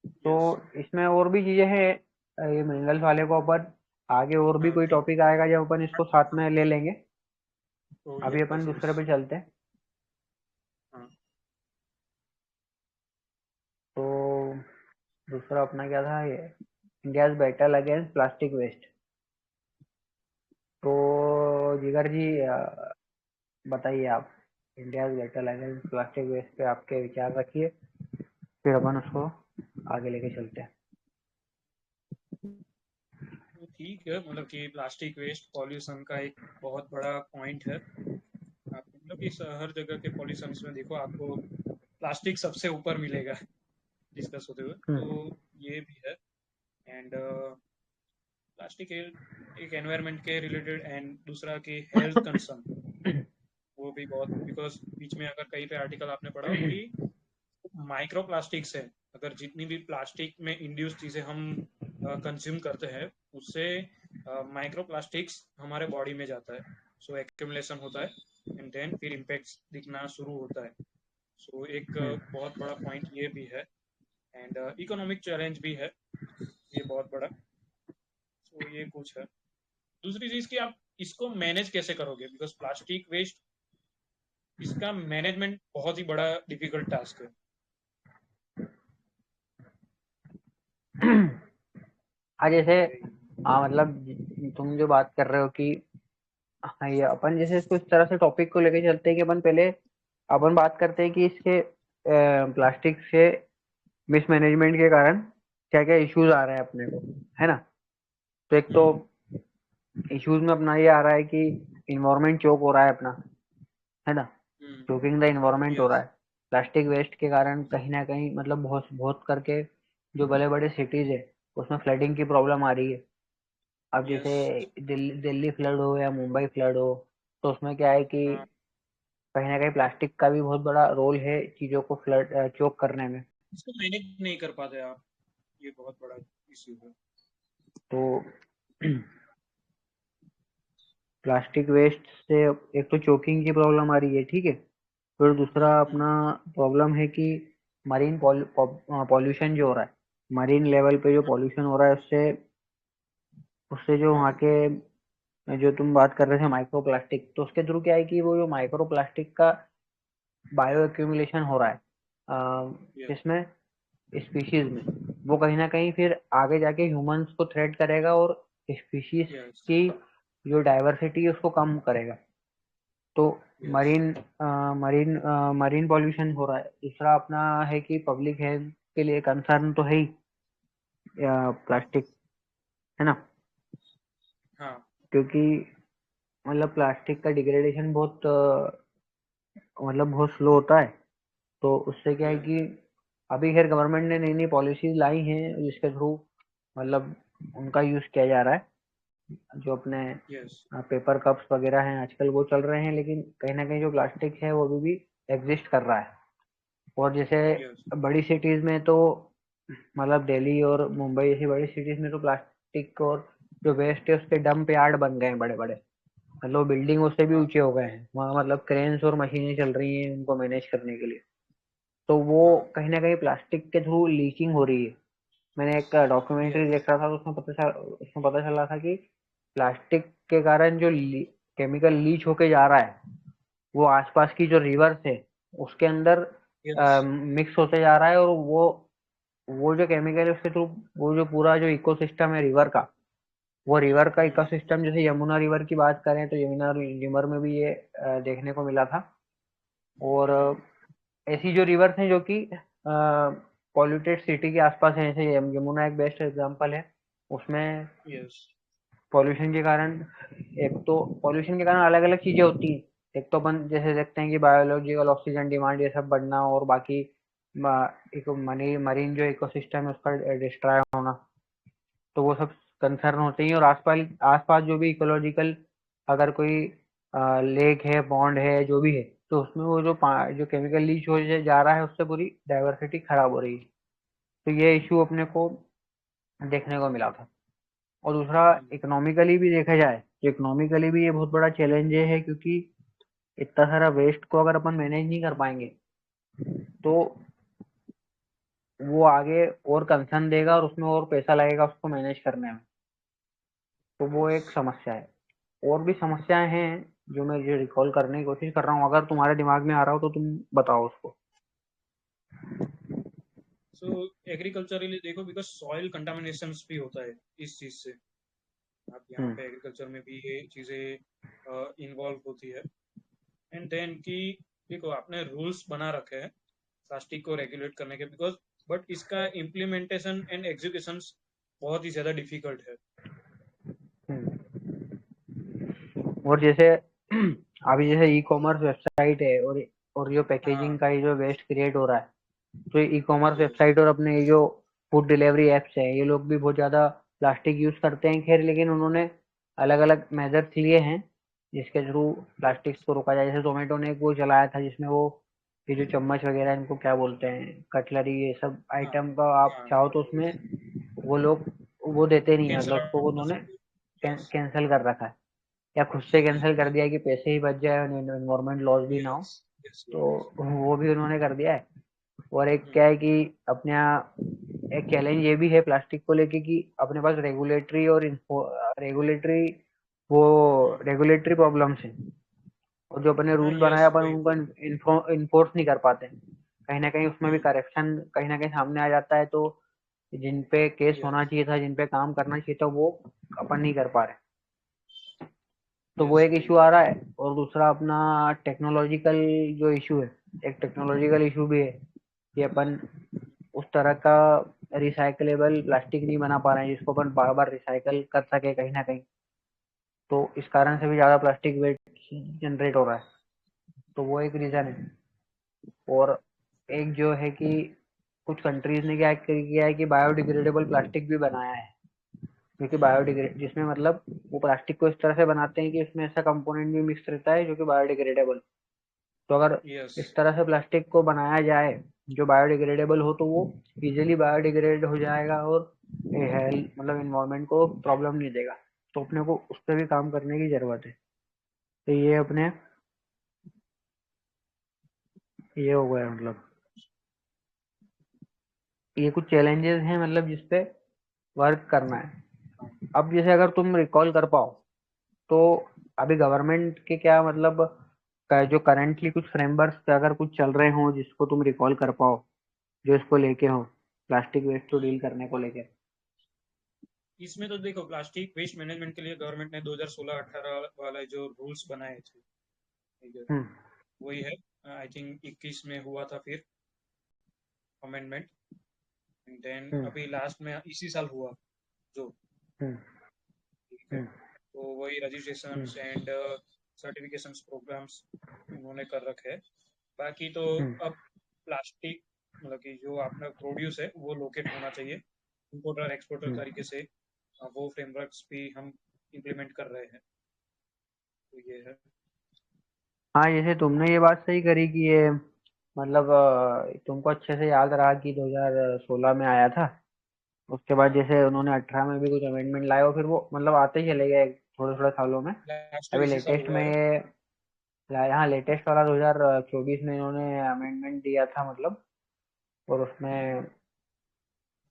तो यस। इसमें और भी चीजें हैं, ये मिनरल्स वाले को अपन आगे और भी हाँ कोई ठीक। टॉपिक आएगा जब अपन इसको साथ में ले लेंगे। तो अभी अपन यस यस। दूसरे पे चलते हैं। हाँ। तो दूसरा अपना क्या था, ये India battle against plastic waste. तो जिगर जी, बताइए आप, India battle against plastic waste पे आपके विचार रखिए, फिर अपन उसको आगे लेके चलते हैं। तो ठीक है, मतलब कि प्लास्टिक वेस्ट पॉल्यूशन का एक बहुत बड़ा पॉइंट है। आप मतलब कि हर जगह के पॉल्यूशन में देखो आपको प्लास्टिक सबसे ऊपर मिलेगा डिस्कस होते हुए, तो हम्म। ये भी है। एंड प्लास्टिक एक एनवायरनमेंट के रिलेटेड, एंड दूसरा कि हेल्थ कंसर्न, वो भी बहुत, बिकॉज बीच में अगर कहीं पे आर्टिकल आपने पढ़ा हो कि माइक्रो प्लास्टिक्स है, अगर जितनी भी प्लास्टिक में इंड्यूस चीज़ें हम कंज्यूम करते हैं, उससे माइक्रो प्लास्टिक्स हमारे बॉडी में जाता है। सो एक्यूमुलेशन होता है, एंड देन फिर इम्पैक्ट दिखना शुरू होता है। सो एक बहुत बड़ा पॉइंट ये भी है। एंड इकोनॉमिक चैलेंज भी है ये बहुत बड़ा। सो ये कुछ है। दूसरी चीज़ कि आप इसको मैनेज कैसे करोगे, बिकॉज प्लास्टिक वेस्ट, इसका मैनेजमेंट बहुत ही बड़ा डिफिकल्ट टास्क है। हाँ जैसे, हाँ मतलब तुम जो बात कर रहे हो कि, हाँ ये अपन जैसे इसको इस तरह से टॉपिक को लेके चलते हैं कि अपन पहले अपन बात करते हैं कि इसके प्लास्टिक से मिसमैनेजमेंट के कारण क्या क्या इश्यूज आ रहे हैं अपने को, है ना। तो एक तो हम्म। इश्यूज में अपना ये आ रहा है कि इन्वायरमेंट चोक हो रहा है अपना, है ना। हम्म। चोकिंग द इन्वायरमेंट हो रहा यस। है प्लास्टिक वेस्ट के कारण, कहीं ना कहीं मतलब बहुत बहुत करके जो बड़े बड़े सिटीज है उसमें फ्लडिंग की प्रॉब्लम आ रही है। अब जैसे यस। दिल्ली फ्लड हो या मुंबई फ्लड हो, तो उसमें क्या है कि हाँ, कहीं ना कहीं प्लास्टिक का भी बहुत बड़ा रोल है चीजों को फ्लड चोक करने में। इसको मैनेज नहीं कर पाते आप, ये बहुत बड़ा इश्यू है। तो प्लास्टिक वेस्ट से एक तो चोकिंग की प्रॉब्लम आ रही है, ठीक है। फिर दूसरा हम्म। अपना प्रॉब्लम है कि मरीन पॉल्यूशन जो हो रहा है, मरीन लेवल पे जो पॉल्यूशन हो रहा है, उससे उससे जो वहाँ हाँ। के, जो तुम बात कर रहे थे माइक्रो प्लास्टिक, तो उसके थ्रू क्या है कि वो जो माइक्रो प्लास्टिक का बायो एक्यूमुलेशन हो रहा है यस। इसमें, स्पीशीज में, वो कहीं ना कहीं फिर आगे जाके ह्यूमंस को थ्रेट करेगा, और स्पीशीज यस। की जो डाइवर्सिटी है उसको कम करेगा। तो yes. Marine marine marine pollution हो रहा है। दूसरा अपना है कि पब्लिक हेल्थ के लिए कंसर्न तो है ही प्लास्टिक, है ना। हाँ। क्योंकि मतलब प्लास्टिक का डिग्रेडेशन बहुत मतलब बहुत स्लो होता है। तो उससे क्या है यस। कि अभी खैर गवर्नमेंट ने नई नई पॉलिसीज लाई हैं जिसके थ्रू मतलब उनका यूज किया जा रहा है। जो अपने यस पेपर कप्स वगैरह हैं आजकल वो चल रहे हैं, लेकिन कहीं ना कहीं जो प्लास्टिक है वो भी एग्जिस्ट कर रहा है। और जैसे यस बड़ी सिटीज में तो मतलब दिल्ली और मुंबई जैसी बड़ी सिटीज में तो प्लास्टिक और जो वेस्ट है उसके डंप यार्ड बन गए हैं बड़े बड़े। मतलब बिल्डिंग उससे भी हाँ ऊंचे हो गए हैं वहाँ, मतलब क्रेन्स और मशीनें चल रही हैं उनको मैनेज करने के लिए। तो वो हाँ कहीं ना कहीं प्लास्टिक के थ्रू लीचिंग हो रही है। मैंने एक डॉक्यूमेंट्री यस देख रहा था तो उसमें पता चला था कि प्लास्टिक के कारण जो केमिकल लीच होके जा रहा है वो आसपास की जो रिवर्स है उसके अंदर यस मिक्स होते जा रहा है। और वो जो केमिकल है उसके थ्रू वो जो पूरा जो इकोसिस्टम है रिवर का, वो रिवर का इकोसिस्टम, जैसे यमुना रिवर की बात करें तो यमुना रिवर में भी ये देखने को मिला था। और ऐसी जो रिवर्स हैं जो कि पॉल्यूटेड सिटी के आसपास है, जैसे यमुना एक बेस्ट एग्जांपल है। उसमें यस पॉल्यूशन के कारण, एक तो पॉल्यूशन के कारण अलग अलग चीजें होती हैं। एक तो अपन जैसे देखते हैं कि बायोलॉजिकल ऑक्सीजन डिमांड ये सब बढ़ना, और बाकी एक मरीन जो इकोसिस्टम है उसका डिस्ट्रॉय होना, तो वो सब कंसर्न होते हैं। और आसपास आसपास जो भी इकोलॉजिकल अगर कोई लेक है, पॉन्ड है, जो भी है, तो उसमें वो जो केमिकल लीच हो जा रहा है उससे पूरी डाइवर्सिटी खराब हो रही है। तो ये इशू अपने को देखने को मिला था। और दूसरा, इकोनॉमिकली भी देखा जाए तो इकोनॉमिकली भी ये बहुत बड़ा चैलेंज है, क्योंकि इतना सारा वेस्ट को अगर अपन मैनेज नहीं कर पाएंगे तो वो आगे और कंसर्न देगा और उसमें और पैसा लगेगा उसको मैनेज करने में। तो वो एक समस्या है। और भी समस्याएं हैं जो मैं जो रिकॉल करने की कोशिश कर रहा हूँ, अगर तुम्हारे दिमाग में आ रहा हो तो तुम बताओ उसको। सो एग्रीकल्चरली देखो बिकॉज सॉइल कंटामिनेशन भी होता है इस चीज से। आप यहाँ हम्म पे एग्रीकल्चर में भी ये चीजें इन्वॉल्व होती है। एंड देन की देखो आपने रूल्स बना रखे हैं प्लास्टिक को रेगुलेट करने के बिकॉज बट इसका इम्प्लीमेंटेशन एंड एग्जीक्यूशन बहुत ही ज्यादा डिफिकल्ट है। हम्म। और जैसे अभी जैसे ई कॉमर्स वेबसाइट है, और जो पैकेजिंग हाँ का ये जो वेस्ट क्रिएट हो रहा है, तो ई कॉमर्स यस वेबसाइट और अपने ये जो फूड डिलीवरी एप्स है, ये लोग भी बहुत ज्यादा प्लास्टिक यूज करते हैं। खैर, लेकिन उन्होंने अलग अलग मेजर्स लिए हैं जिसके थ्रू प्लास्टिक को रोका जाए। जैसे जोमेटो ने एक वो चलाया था जिसमें वो ये जो चम्मच वगैरह इनको क्या बोलते हैं, कटलरी, ये सब हाँ आइटम का आप हाँ चाहो तो कटलरीज उसमें वो लोग वो देते नहीं है, कैंसल मतलब उसको आउट कर उन्होंने सकते हो। यस कैंसिल कर रखा है, या खुद से कैंसिल कर दिया है कि पैसे ही बच जाए और एनवायरमेंट लॉस भी ना हो। यस यस तो यस वो भी उन्होंने कर दिया है। और एक क्या है कि अपने यहाँ एक चैलेंज ये भी है प्लास्टिक को लेके कि अपने पास रेगुलेटरी प्रॉब्लम्स हैं। और जो अपने हाँ रूल बनाए यस अपन वही वही उनको इन्फोर्स नहीं कर पाते। कहीं ना कहीं उसमें भी करेक्शन कहीं ना कहीं सामने आ जाता है। तो जिन पे केस होना यस चाहिए था, जिन पे काम करना चाहिए था, वो अपन नहीं कर पा रहे। तो वो यस एक वही इशू आ रहा है। और दूसरा अपना टेक्नोलॉजिकल जो इशू है, एक टेक्नोलॉजिकल इशू भी है कि अपन उस तरह का रिसाइकलेबल प्लास्टिक नहीं बना पा रहे हैं जिसको अपन बार बार रिसाइकल कर सके कहीं ना कहीं। तो इस कारण से हाँ भी ज्यादा प्लास्टिक वेस्ट जनरेट हो रहा है। तो वो एक रीजन है। और एक जो है कि कुछ कंट्रीज ने क्या किया है कि बायोडिग्रेडेबल प्लास्टिक भी बनाया है, जो कि बायोडिग्रेड जिसमें मतलब वो प्लास्टिक को इस तरह से बनाते हैं कि इसमें ऐसा कंपोनेंट भी मिक्स रहता है जो कि बायोडिग्रेडेबल। तो अगर यस इस तरह से प्लास्टिक को बनाया जाए जो बायोडिग्रेडेबल हो, तो वो इजीली बायोडिग्रेड हो जाएगा और हेल्थ मतलब इन्वायरमेंट को प्रॉब्लम नहीं देगा। तो अपने को उस पर भी काम करने की जरूरत है। तो ये हो गया मतलब, ये कुछ चैलेंजेस हैं मतलब जिसपे वर्क करना है। अब जैसे अगर तुम रिकॉल कर पाओ तो अभी गवर्नमेंट के क्या मतलब जो करंटली कुछ फ्रेमवर्क अगर कुछ चल रहे हो जिसको तुम रिकॉल कर पाओ, जो इसको लेके हो, प्लास्टिक वेस्ट को डील करने को लेके। इसमें तो देखो प्लास्टिक वेस्ट मैनेजमेंट के लिए गवर्नमेंट ने 2016-18 वाला जो रूल्स बनाए थे ठीक है हम्म वही है। आई थिंक 21 में हुआ था फिर अमेंडमेंट। देन हम्म अभी लास्ट में इसी साल हुआ जो हम्म ठीक है। हम्म तो वही registration hmm and certification programs उन्होंने कर रखे हैं। बाकी तो हम्म अब प्लास्टिक मतलब कि जो आपका प्रोड्यूस है वो लोकेट होना चाहिए इम्पोर्टर एक्सपोर्टर हम्म तरीके से। वो फ्रेमवर्क्स भी हम इम्प्लीमेंट कर रहे हैं। तो ये है। हाँ, जैसे तुमने ये बात सही करी कि ये मतलब तुमको अच्छे से याद रहा कि 2016 में आया था। उसके बाद हाँ, जैसे उन्होंने 18 में भी कुछ अमेंडमेंट लाए और फिर वो मतलब आते ही चले गए थोड़े थोड़े सालों में। लास्ट तो अभी इसी साल लेटेस्ट हुआ में है। ये लाया, हाँ लेटेस्ट वाला 2024 में इन्होंने अमेंडमेंट दिया था मतलब। और उसमें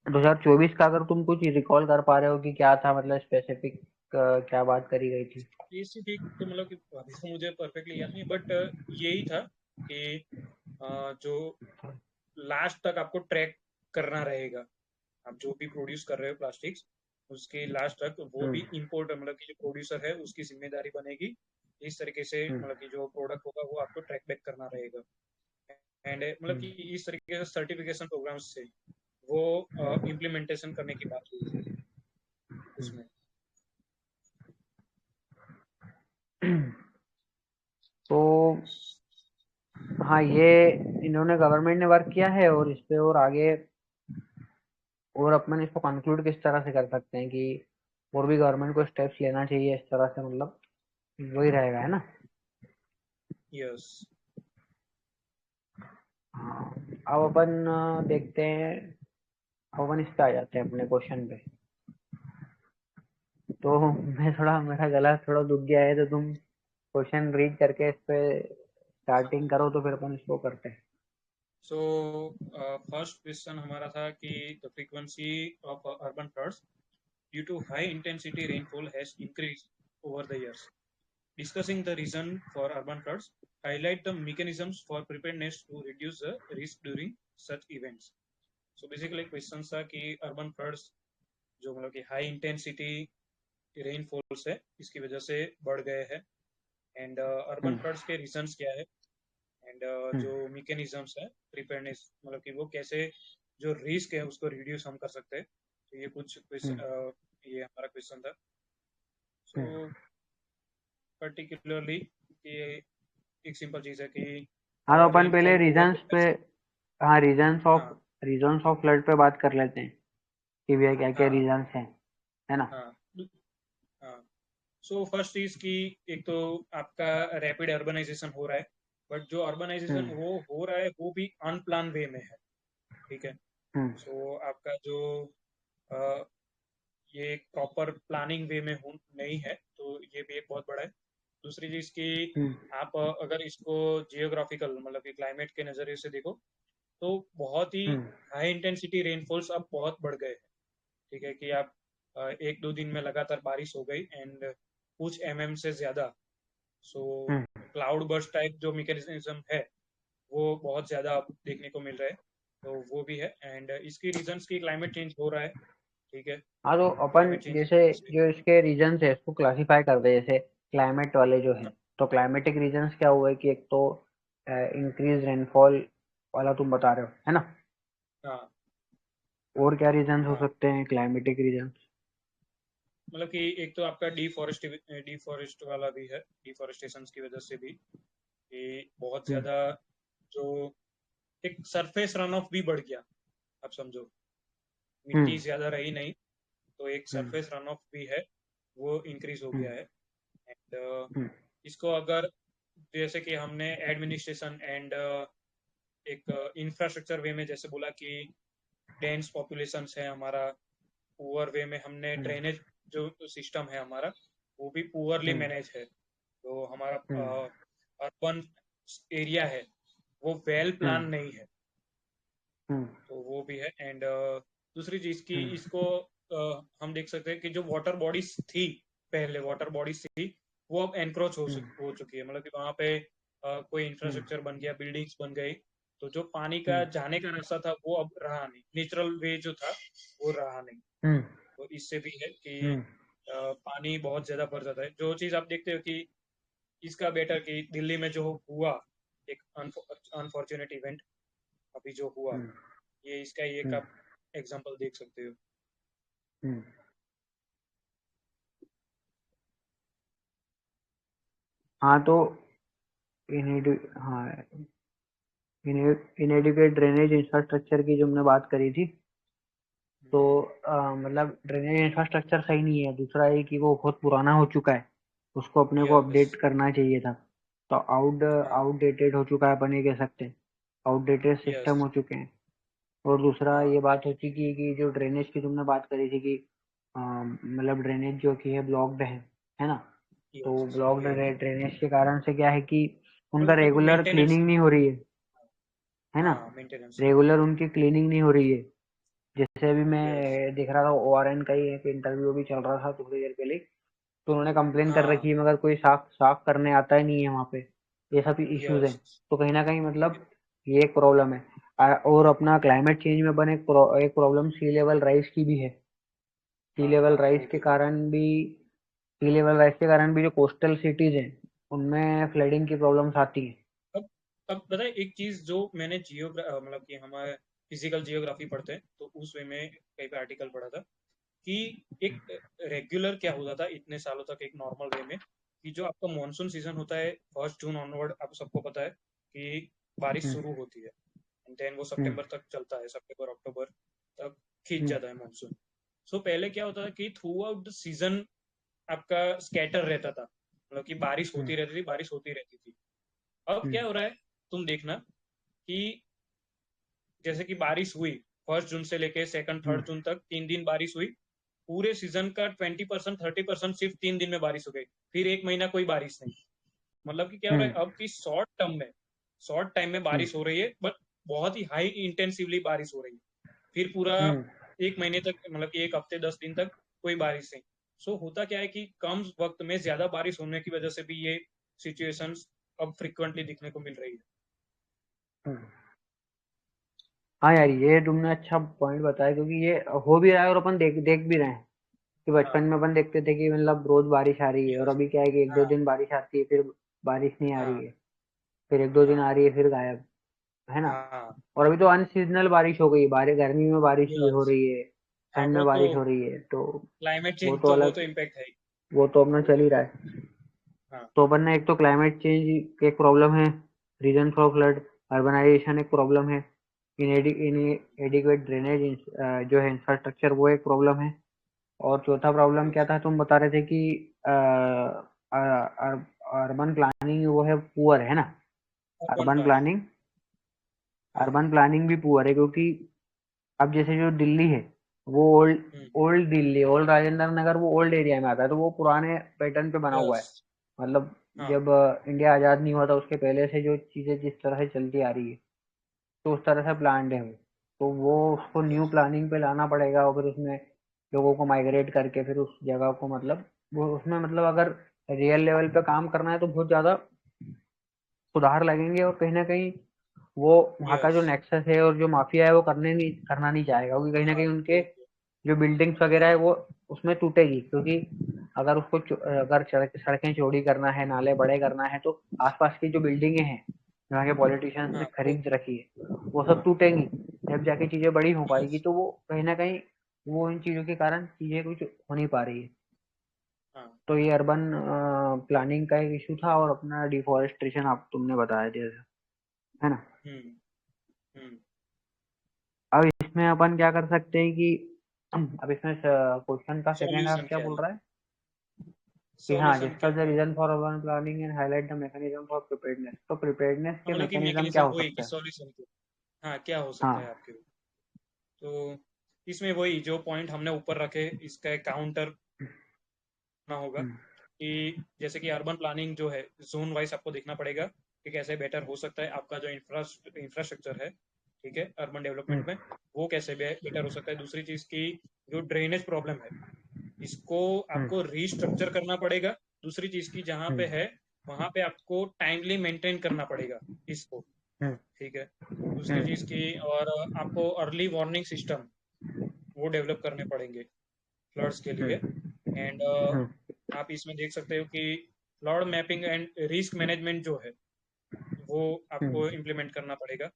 2024 का अगर तुम कुछ रिकॉल कर पा रहे हो कि क्या था मतलब स्पेसिफिक क्या बात करी गई थी। स्पेसिफिक तो मतलब कि अभी तो मुझे परफेक्टली याद नहीं, बट यही था कि जो लास्ट तक आपको ट्रैक करना रहेगा, आप जो भी प्रोड्यूस कर रहे हो प्लास्टिक्स, उसके लास्ट तक वो हम्म भी इंपोर्ट मतलब कि जो प्रोड्यूसर है उसकी जिम्मेदारी बनेगी। इस तरीके से हम्म मतलब कि जो प्रोडक्ट होगा वो आपको ट्रैक बैक करना रहेगा। एंड मतलब कि हम्म इस तरीके से सर्टिफिकेशन प्रोग्राम्स से वो इम्प्लीमेंटेशन करने की बात हुई है उसमें। तो हाँ, ये इन्होंने गवर्नमेंट ने वर्क किया है और इस पे और आगे और अपन इसको कंक्लूड किस तरह से कर सकते हैं कि और भी गवर्नमेंट को स्टेप्स लेना चाहिए इस तरह से मतलब वही रहेगा है ना। यस। हाँ, अब अपन देखते हैं। अब अपन इस पे आ जाते हैं अपने क्वेश्चन पे। तो मैं थोड़ा मेरा गला थोड़ा दुख गया है तो तुम क्वेश्चन रीड करके इस पे स्टार्टिंग करो तो फिर अपन इसको करते हैं। सो फर्स्ट क्वेश्चन हमारा था कि the frequency of urban floods due to high intensity rainfall has increase over the years. Discussing the reason for urban floods, highlight the mechanisms for preparedness to reduce the risk during such events. So basically question था कि अर्बन फ्लड्स जो मतलब कि हाई इंटेंसिटी रेनफॉल्स है इसकी वजह से बढ़ गए हैं, एंड अर्बन हम्म फ्लड्स के रीजंस क्या है, एंड हम्म जो मैकेनिज्म्स है प्रिपेयरनेस मतलब कि वो कैसे जो रिस्क है उसको रिड्यूस हम कर सकते हैं। तो ये कुछ हम्म ये हमारा क्वेश्चन था। सो हम्म। पर्टिकुलरली ये एक सिंपल चीज है कि हाँ, तो अपन पहले रेनफॉल रीजंस पे, ओवर। हाँ हाँ रीजंस ऑफ फ्लड पे बात कर लेते हैं कि भैया क्या क्या हाँ रीजंस हैं, है ना। हाँ हाँ। सो फर्स्ट चीज की एक तो आपका रैपिड अर्बनाइजेशन हो रहा है, बट जो अर्बनाइजेशन हम्म वो हो रहा है वो भी अनप्लान वे में है। ठीक है। हम्म सो आपका जो अ, ये एक प्रॉपर प्लानिंग वे में नहीं है, तो ये भी एक बहुत बड़ा है। दूसरी चीज की हम्म आप अगर इसको जियोग्राफिकल मतलब कि क्लाइमेट के नजरिए से देखो तो बहुत ही हम्म हाई इंटेंसिटी रेनफॉल्स अब बहुत बढ़ गए हैं। ठीक है कि आप 1-2 दिन में लगातार बारिश हो गई एंड कुछ से ज्यादा। सो हम्म क्लाउड बर्स्ट टाइप जो मैकेनिज्म है वो बहुत ज्यादा अब देखने को मिल रहा है। तो वो भी है, एंड इसकी रीजंस की क्लाइमेट चेंज हो रहा है। ठीक है। हाँ, तो अपन क्लाइमेट चेंज की जैसे वजह से। जो इसके रीजंस है इसको क्लासिफाई कर दे जैसे क्लाइमेट वाले जो है। तो क्लाइमेटिक रीजंस क्या हुआ है कि एक तो इंक्रीज रेनफॉल वाला तुम बता रहे हो है ना। हाँ और क्या रीजंस हो हाँ। सकते हैं क्लाइमेटिक रीजंस। मतलब कि एक तो आपका डिफॉरेस्ट वाला भी है, डिफॉरेस्टेशन की वजह से भी कि बहुत हम्म ज्यादा जो एक सरफेस रन ऑफ भी बढ़ गया। आप समझो मिट्टी हम्म ज्यादा रही नहीं, तो एक हम्म सरफेस रन ऑफ भी है वो इंक्रीज हो हम्म गया है। एंड हम्म इसको अगर जैसे कि हमने एडमिनिस्ट्रेशन एंड एक इंफ्रास्ट्रक्चर वे में जैसे बोला कि डेंस पॉपुलेशन है हमारा, पुअर वे में हमने हम्म ड्रेनेज जो सिस्टम है हमारा वो भी पुअरली हम्म मैनेज है। तो हमारा हम्म अर्बन एरिया है वो वेल हम्म प्लान नहीं है। हम्म तो वो भी है, एंड दूसरी चीज की हम्म इसको हम देख सकते हैं कि जो वाटर बॉडीज थी, पहले वाटर बॉडीज थी वो अब एनक्रोच हम्म हो चुकी है। मतलब कि वहां पे कोई हम्म इंफ्रास्ट्रक्चर बन गया, बिल्डिंग्स बन गई, तो जो पानी का हम्म जाने का रास्ता था वो अब रहा नहीं, नेचुरल वे जो था वो रहा नहीं। हम्म तो इससे भी है कि हम्म पानी बहुत ज्यादा भर जाता है। जो चीज आप देखते हो कि इसका बेटर कि दिल्ली में जो हुआ एक अनफॉर्चुनेट इवेंट अभी जो हुआ, हम्म ये इसका ही एक हम्म आप एग्जांपल देख सकते हो। हम्म। हाँ, तो हाँ, इनएडिक्वेट ड्रेनेज इंफ्रास्ट्रक्चर की जो हमने बात करी थी तो मतलब ड्रेनेज इंफ्रास्ट्रक्चर सही नहीं है। दूसरा ये कि वो बहुत पुराना हो चुका है, उसको अपने को यस। अपडेट करना चाहिए था। तो हाँ। आउटडेटेड हो चुका है, अपन ये कह सकते हैं, आउटडेटेड यस। सिस्टम हो चुके हैं। और दूसरा ये हाँ। बात होती कि जो ड्रेनेज की तुमने बात करी थी कि मतलब ड्रेनेज जो की है ब्लॉक्ड है ना। तो यस। Blocked yes. ड्रेनेज के कारण से क्या है कि उनका उनको रेगुलर मेंटेनेंस क्लीनिंग नहीं नहीं हो होता। रही है ना। हाँ, मेंटेनेंस नहीं रेगुलर होता। उनकी क्लीनिंग नहीं हो रही है। जैसे अभी यस। मैं देख रहा था, ओआरएन का ही एक इंटरव्यू भी चल रहा था थोड़ी देर पहले, तो उन्होंने कंप्लेन कर हाँ। रखी है मगर कोई साफ साफ करने आता ही नहीं है वहाँ पे। ये सब इश्यूज हैं। यस। तो कहीं ना कहीं मतलब ये एक प्रॉब्लम है। और अपना क्लाइमेट चेंज में बने एक प्रॉब्लम सी लेवल राइज की भी है। सी हाँ लेवल हाँ, राइज वो के भी है। कारण भी सी लेवल राइज के कारण भी जो कोस्टल सिटीज हैं उनमें फ्लडिंग की प्रॉब्लम्स आती है। अब अब पता है एक चीज जो मैंने मतलब कि हमारे फिजिकल जियोग्राफी पढ़ते हैं तो उस वे में कहीं पे आर्टिकल पढ़ा था कि एक रेगुलर क्या होता था इतने सालों तक एक नॉर्मल वे में कि जो आपका मानसून सीजन होता है 1 जून ऑनवर्ड, आप सबको पता है कि बारिश हम्म शुरू होती है। एंड देन वो हम्म सितंबर तक चलता है, सितंबर अक्टूबर तक खींच हम्म जाता है मानसून। सो पहले क्या होता था कि थ्रू आउट द सीजन आपका स्कैटर रहता था, मतलब कि बारिश हम्म होती रहती थी, बारिश होती रहती थी। अब हम्म क्या हो रहा है, तुम देखना कि जैसे कि बारिश हुई 1 जून से लेके सेकंड हम्म थर्ड जून तक 3 दिन बारिश हुई। पूरे सीजन का 20% 30% सिर्फ 3 दिन में बारिश हो गई। फिर एक महीना कोई बारिश नहीं। मतलब कि क्या हो रहा हम्म है अब कि शॉर्ट टाइम में हम्म बारिश हो रही है, बट बहुत ही हाई इंटेंसिवली बारिश हो रही है। फिर पूरा हम्म एक महीने तक, मतलब कि एक हफ्ते 10 दिन तक कोई बारिश नहीं। सो होता क्या है कि कम वक्त में ज्यादा बारिश होने की वजह से भी ये सिचुएशंस अब फ्रिक्वेंटली दिखने को मिल रही है। हम्म। हाँ यार, ये तुमने अच्छा पॉइंट बताया, क्योंकि ये हो भी रहा है और अपन देख देख भी रहे हैं कि बचपन हाँ। में अपन देखते थे कि मतलब रोज बारिश आ रही है, और यस। अभी क्या है कि एक दो हाँ। दिन बारिश आती है, फिर बारिश नहीं आ रही हाँ। है, फिर एक दो दिन हाँ। आ रही है, फिर गायब, है ना। हाँ। और अभी तो अनसीजनल बारिश हो गई, बारिश गर्मी में बारिश हो यस। रही है, हाँ, ठंड में वो तो बारिश हो रही है, तो क्लाइमेट वो चेंज तो तो वो अलग, तो इम्पैक्ट है ही। वो तो अपना चल ही रहा है। हाँ। तो अपन ने एक तो क्लाइमेट चेंज एक प्रॉब्लम है, रीजन फॉर फ्लड, अर्बनाइजेशन एक प्रॉब्लम है, इनएडिक्वेट ड्रेनेज जो है इंफ्रास्ट्रक्चर वो एक प्रॉब्लम है। और चौथा प्रॉब्लम क्या यस। था, तुम बता रहे थे कि अर्बन प्लानिंग वो है पुअर, है ना। Urban urban planning. प्लानिंग हाँ। अर्बन प्लानिंग भी पुअर है, क्योंकि अब जैसे जो दिल्ली है, वो ओल्ड हम्म। ओल्ड दिल्ली, ओल्ड राजेंद्र नगर, वो ओल्ड एरिया में आता है, तो वो पुराने पैटर्न पे बना हुआ यस। है। मतलब हाँ। जब इंडिया आज़ाद नहीं हुआ था उसके पहले से जो चीज़ें जिस तरह से चलती आ रही है, तो उस तरह से प्लान्ड है वो। तो वो उसको न्यू यस। प्लानिंग पे लाना पड़ेगा, और फिर उसमें लोगों को माइग्रेट करके फिर उस जगह को मतलब वो उसमें मतलब अगर रियल लेवल पे काम करना है तो बहुत ज़्यादा सुधार लगेंगे, और कहीं ना कहीं वो वहाँ का यस। जो नेक्सस है और जो माफिया है वो करना नहीं चाहेगा, क्योंकि कहीं ना हाँ, कहीं उनके वो तो। जो बिल्डिंग्स वगैरह है वो उसमें टूटेगी, क्योंकि अगर सड़कें चौड़ी करना है, नाले बड़े करना है, तो आसपास की जो बिल्डिंगें हैं जहाँ के पॉलिटिशियंस ने हाँ, वो। खरीद रखी है, वो सब टूटेंगी। जब जाके चीजें बड़ी हो पाएगी, यस। तो वो कहीं ना कहीं वो इन चीजों के कारण चीजें कुछ हो नहीं पा रही है। हाँ। तो ये अर्बन प्लानिंग का एक इशू था, और अपना डिफोरेस्टेशन आप तुमने बताया जैसे, है ना। हम्म। हम्म। अब इसमें अपन क्या कर सकते हैं कि अब इसमें क्वेश्चन का सेकेंड हाफ सॉल्यूशन क्या क्या बोल है? रहा है कि हाँ, सॉल्यूशन क्या डिस्कस द है? Reason for urban planning and highlight the mechanism for preparedness. तो प्रिपेयर्डनेस हाँ, के मतलब कि मैकेनिज्म क्या मैकेनिज्म हो वही सकता कि है। सॉल्यूशन क्या। हाँ, क्या हो सकता है हाँ। आपके? तो इसमें वही जो पॉइंट हमने ऊपर रखे, इसका एक काउंटर ना होगा हम्म कि जैसे कि अर्बन प्लानिंग जो है जोन वाइज आपको देखना पड़ेगा कि कैसे बेटर हो सकता है आपका जो इंफ्रास्ट्रक्चर है, ठीक है, अर्बन हम्म डेवलपमेंट में, वो कैसे बेटर हो सकता है। दूसरी चीज की जो ड्रेनेज प्रॉब्लम है, इसको हम्म आपको रीस्ट्रक्चर करना पड़ेगा। दूसरी चीज की जहाँ पे हम्म है वहां पे आपको टाइमली मेंटेन करना पड़ेगा इसको, हम्म ठीक है। दूसरी हम्म चीज की, और आपको अर्ली वार्निंग सिस्टम वो डेवलप करने पड़ेंगे फ्लड्स के लिए। हम्म एंड हम्म आप इसमें देख सकते हो कि flood mapping and risk management जो है वो हम्म आपको इम्प्लीमेंट करना पड़ेगा।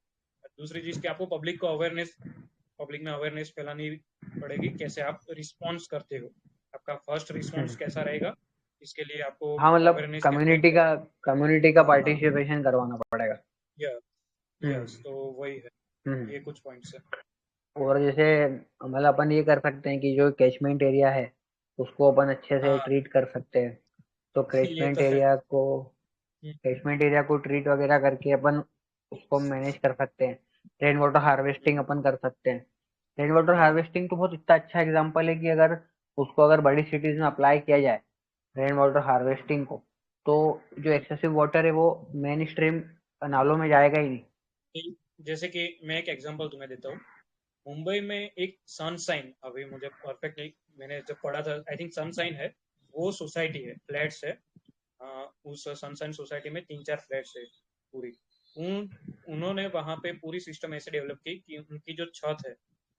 दूसरी चीज कि आपको पब्लिक में अवेयरनेस फैलानी पड़ेगी, कैसे आप रिस्पॉन्स करते हो, आपका फर्स्ट रिस्पॉन्स हम्म। कैसा रहेगा, इसके लिए आपको हाँ, मतलब अवेयरनेस कैंपेन कर। कम्युनिटी का हाँ। हाँ। पार्टिसिपेशन करवाना पड़ेगा। यस। हम्म यस, तो वही है, हम्म ये कुछ पॉइंट्स है। और जैसे मतलब अपन ये कर सकते हैं कि जो कैचमेंट एरिया है उसको अपन अच्छे से हाँ ट्रीट कर सकते हैं। तो ये कैचमेंट तो है। एरिया को हम्म, कैचमेंट एरिया को ट्रीट वगैरह करके अपन उसको मैनेज कर सकते हैं। रेन वाटर हार्वेस्टिंग अपन कर सकते हैं। रेन वाटर हार्वेस्टिंग तो बहुत इतना अच्छा एग्जांपल है कि अगर बड़ी सिटीज में अप्लाई किया जाए रेन वाटर हार्वेस्टिंग को, तो जो हम्म। एक्सेसिव वाटर है वो मेन स्ट्रीम नालों में जाएगा ही नहीं। जैसे कि मैं एक एग्जांपल तुम्हें देता हूँ। मुंबई में एक सनसाइन, अभी मुझे परफेक्ट नहीं, मैंने जब पढ़ा था, आई थिंक सनसाइन है, वो सोसाइटी है, फ्लैट्स है। उस सनसाइन सोसाइटी में 3-4 फ्लैट्स है पूरी। उन उन्होंने वहां पे पूरी सिस्टम ऐसे डेवलप की कि उनकी जो छत है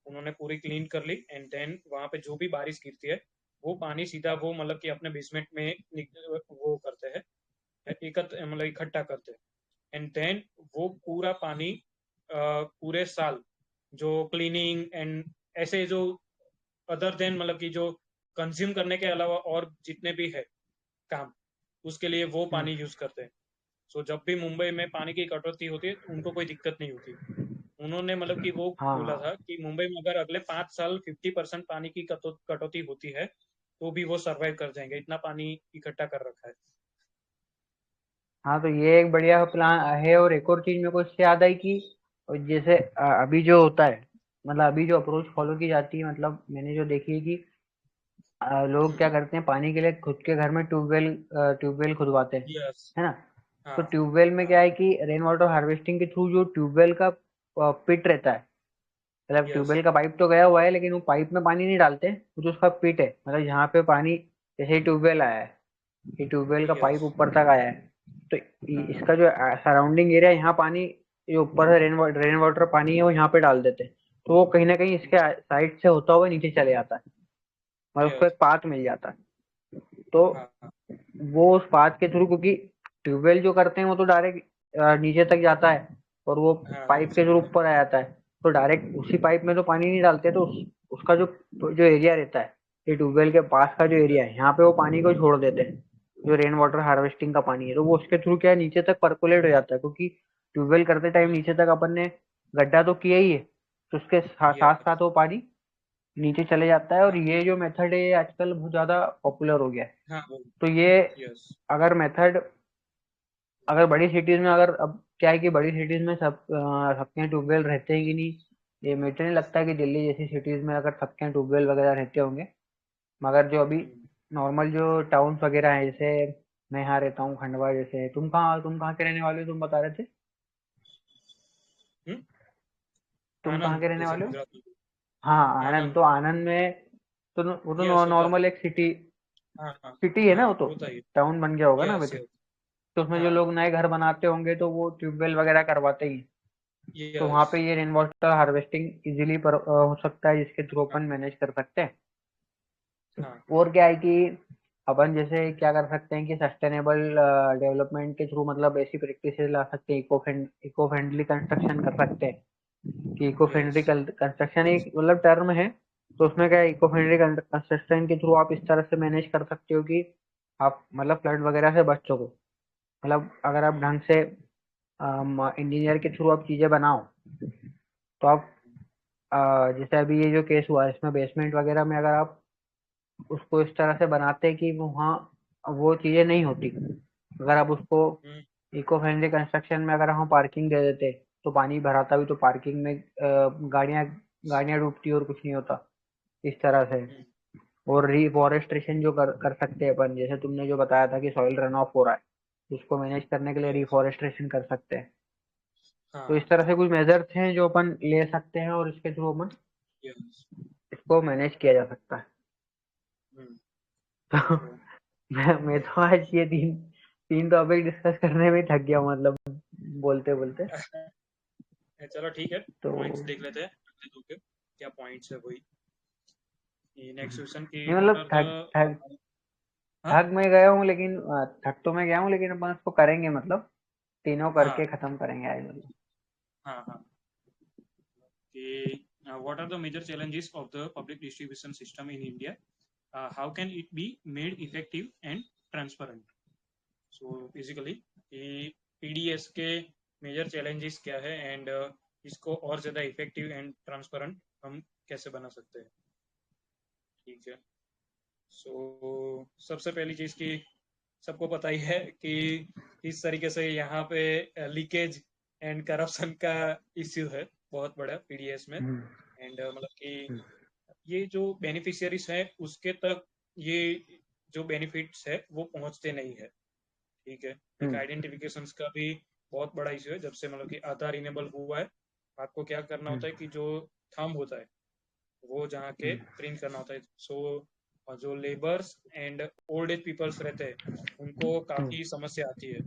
उन्होंने पूरी क्लीन कर ली, एंड देन वहां पे जो भी बारिश गिरती है वो पानी सीधा वो मतलब कि अपने बेसमेंट में वो करते हैं, एकत्र मतलब इकट्ठा करते हैं। एंड देन वो पूरा पानी पूरे साल जो क्लीनिंग एंड ऐसे जो अदर देन मतलब कि जो कंज्यूम करने के अलावा और जितने भी है काम, उसके लिए वो हम्म। पानी यूज करते हैं। सो जब भी मुंबई में पानी की कटौती होती है तो उनको कोई दिक्कत नहीं होती। उन्होंने मतलब कि वो बोला हाँ था कि मुंबई में अगर अगले 5 साल 50% पानी की कटौती होती है तो भी वो सरवाइव कर जाएंगे, इतना पानी इकट्ठा कर रखा है। हाँ, तो ये एक बढ़िया प्लान है। और एक और चीज मेरे को इससे याद आई कि जैसे अभी जो होता है, मतलब अभी जो अप्रोच फॉलो की जाती है, मतलब मैंने जो देखी है कि लोग क्या करते हैं पानी के लिए खुद के घर में ट्यूबवेल खुदवाते हैं, यस। है ना। तो हाँ ट्यूबवेल में हाँ। क्या है कि रेन वाटर हार्वेस्टिंग के थ्रू जो ट्यूबवेल का पिट रहता है, मतलब यस। ट्यूबवेल का पाइप तो गया हुआ है लेकिन वो पाइप में पानी नहीं डालते, वो जो उसका पिट है, मतलब जहाँ पे पानी, जैसे ही ट्यूबवेल आया है, ये ट्यूबवेल का पाइप यस। ऊपर तक आया है, तो हाँ इसका जो सराउंडिंग एरिया, यहाँ पानी जो ऊपर है रेन वाटर पानी है वो यहाँ पे डाल देते हैं। तो वो कहीं ना कहीं इसके साइड से होता हुआ नीचे चले जाता है, मतलब उसको यस। एक पाथ मिल जाता है। तो हाँ हाँ। वो उस पाथ के थ्रू, क्योंकि ट्यूबवेल जो करते हैं वो तो डायरेक्ट नीचे तक जाता है और वो हाँ पाइप के थ्रू ऊपर आ जाता है, तो डायरेक्ट उसी पाइप में तो पानी नहीं डालते, तो उसका जो जो एरिया रहता है, ये ट्यूबवेल के पास का जो एरिया है, यहाँ पे वो पानी को छोड़ देते हैं। जो रेन वाटर हार्वेस्टिंग का पानी है तो वो उसके थ्रू क्या है, नीचे तक परकोलेट हो जाता है, क्योंकि ट्यूबवेल करते टाइम नीचे तक अपन ने गड्ढा तो किया ही है, तो उसके साथ यस। साथ वो पानी नीचे चले जाता है। और हाँ ये जो मेथड है ये आजकल बहुत ज्यादा पॉपुलर हो गया है। हाँ वो। तो ये यस। अगर मेथड अगर बड़ी सिटीज में, अगर अब क्या है कि बड़ी सिटीज में सबके यहाँ ट्यूबवेल रहते हैं कि नहीं, ये मुझे तो नहीं लगता कि दिल्ली जैसी सिटीज में अगर सबके यहाँ ट्यूबवेल वगैरह रहते होंगे। मगर जो अभी नॉर्मल जो टाउन्स वगैरह है, जैसे मैं यहाँ रहता हूँ खंडवा, जैसे तुम कहाँ के रहने वाले हो, तुम बता रहे थे, तुम कहाँ आनंद के रहने जैसे वाले हो? गुजरात में। हाँ, आनंद। आनंद। तो आनंद में तो वो तो यस होता है। नॉर्मल एक सिटी हाँ हाँ। सिटी है हाँ ना, वो तो होता है। टाउन बन गया होगा ना अभी यस तो। यस। तो उसमें जो हाँ। लोग नए घर बनाते होंगे तो वो ट्यूबवेल वगैरह करवाते ही हैं। तो वहाँ यस। पे ये रेन वाटर हार्वेस्टिंग इजीली हो सकता है, जिसके थ्रू हाँ अपन मैनेज कर सकते हैं। हाँ। और क्या है कि अपन जैसे क्या कर सकते हैं कि सस्टेनेबल डेवलपमेंट के थ्रू, मतलब ऐसी प्रैक्टिसेस ला सकते हैं, इको फ्रेंडली कंस्ट्रक्शन कर सकते हैं। कि इको यस। फ्रेंडली कंस्ट्रक्शन एक मतलब टर्म है, तो उसमें क्या है, इको फ्रेंडली कंस्ट्रक्शन के थ्रू आप इस तरह से मैनेज कर सकते हो कि आप मतलब फ्लड वगैरह से बच सको। मतलब अगर आप ढंग से इंजीनियर के थ्रू आप चीजें बनाओ, तो आप जैसे अभी ये जो केस हुआ है, इसमें बेसमेंट वगैरह में अगर आप उसको इस तरह से बनाते कि वहाँ वो चीजें नहीं होती, अगर आप उसको इको फ्रेंडली कंस्ट्रक्शन में अगर हम पार्किंग दे देते, तो पानी भराता भी तो पार्किंग में गाड़ियां गाड़ियां डूबती और कुछ नहीं होता इस तरह से। और रिफॉरेस्टेशन जो कर सकते हैं अपन, जैसे तुमने जो बताया था कि सॉइल रन ऑफ हो रहा है, उसको मैनेज करने के लिए यस। रिफॉरेस्टेशन कर सकते हैं। तो इस हाँ। तरह से कुछ मेजर्स हैं जो अपन ले सकते हैं और इसके थ्रू अपन यस। इसको मैनेज किया जा सकता है। तो तो मैं तो आज ये तीन तीन टॉपिक डिस्कस करने में थक गया हूँ, मतलब बोलते बोलते। चलो ठीक है, तो पॉइंट्स देख लेते हैं अगले दो के क्या पॉइंट्स है वही। नेक्स्ट क्वेश्चन की नहीं, व्हाट मतलब आर थक थक द। हाँ थक मैं गया हूँ, लेकिन थक तो मैं गया हूँ, लेकिन अपन इसको करेंगे, मतलब तीनों हाँ करके खत्म करेंगे आज, मतलब। हाँ। हाँ कि what are the major challenges of the public distribution system in India? How can it be made effective and transparent? So basically कि PDS के मेजर चैलेंजेस क्या है, एंड इसको और ज़्यादा इफेक्टिव एंड ट्रांसपेरेंट हम कैसे बना सकते हैं। ठीक है, सो सबसे पहली चीज की सबको पता ही है कि किस तरीके से यहाँ पे लीकेज एंड करप्शन का इश्यू है बहुत बड़ा पीडीएस में। एंड मतलब कि ये जो बेनिफिशियरीज है उसके तक ये जो बेनिफिट्स है वो पहुंचते नहीं है। ठीक है, एक आइडेंटिफिकेशन का भी बहुत बड़ा इशू है। जब से मतलब कि आधार इनेबल हुआ है, आपको क्या करना होता है कि जो थंब होता है वो जहाँ के प्रिंट करना होता है। सो जो labours and old age peoples रहते हैं उनको काफी समस्या आती है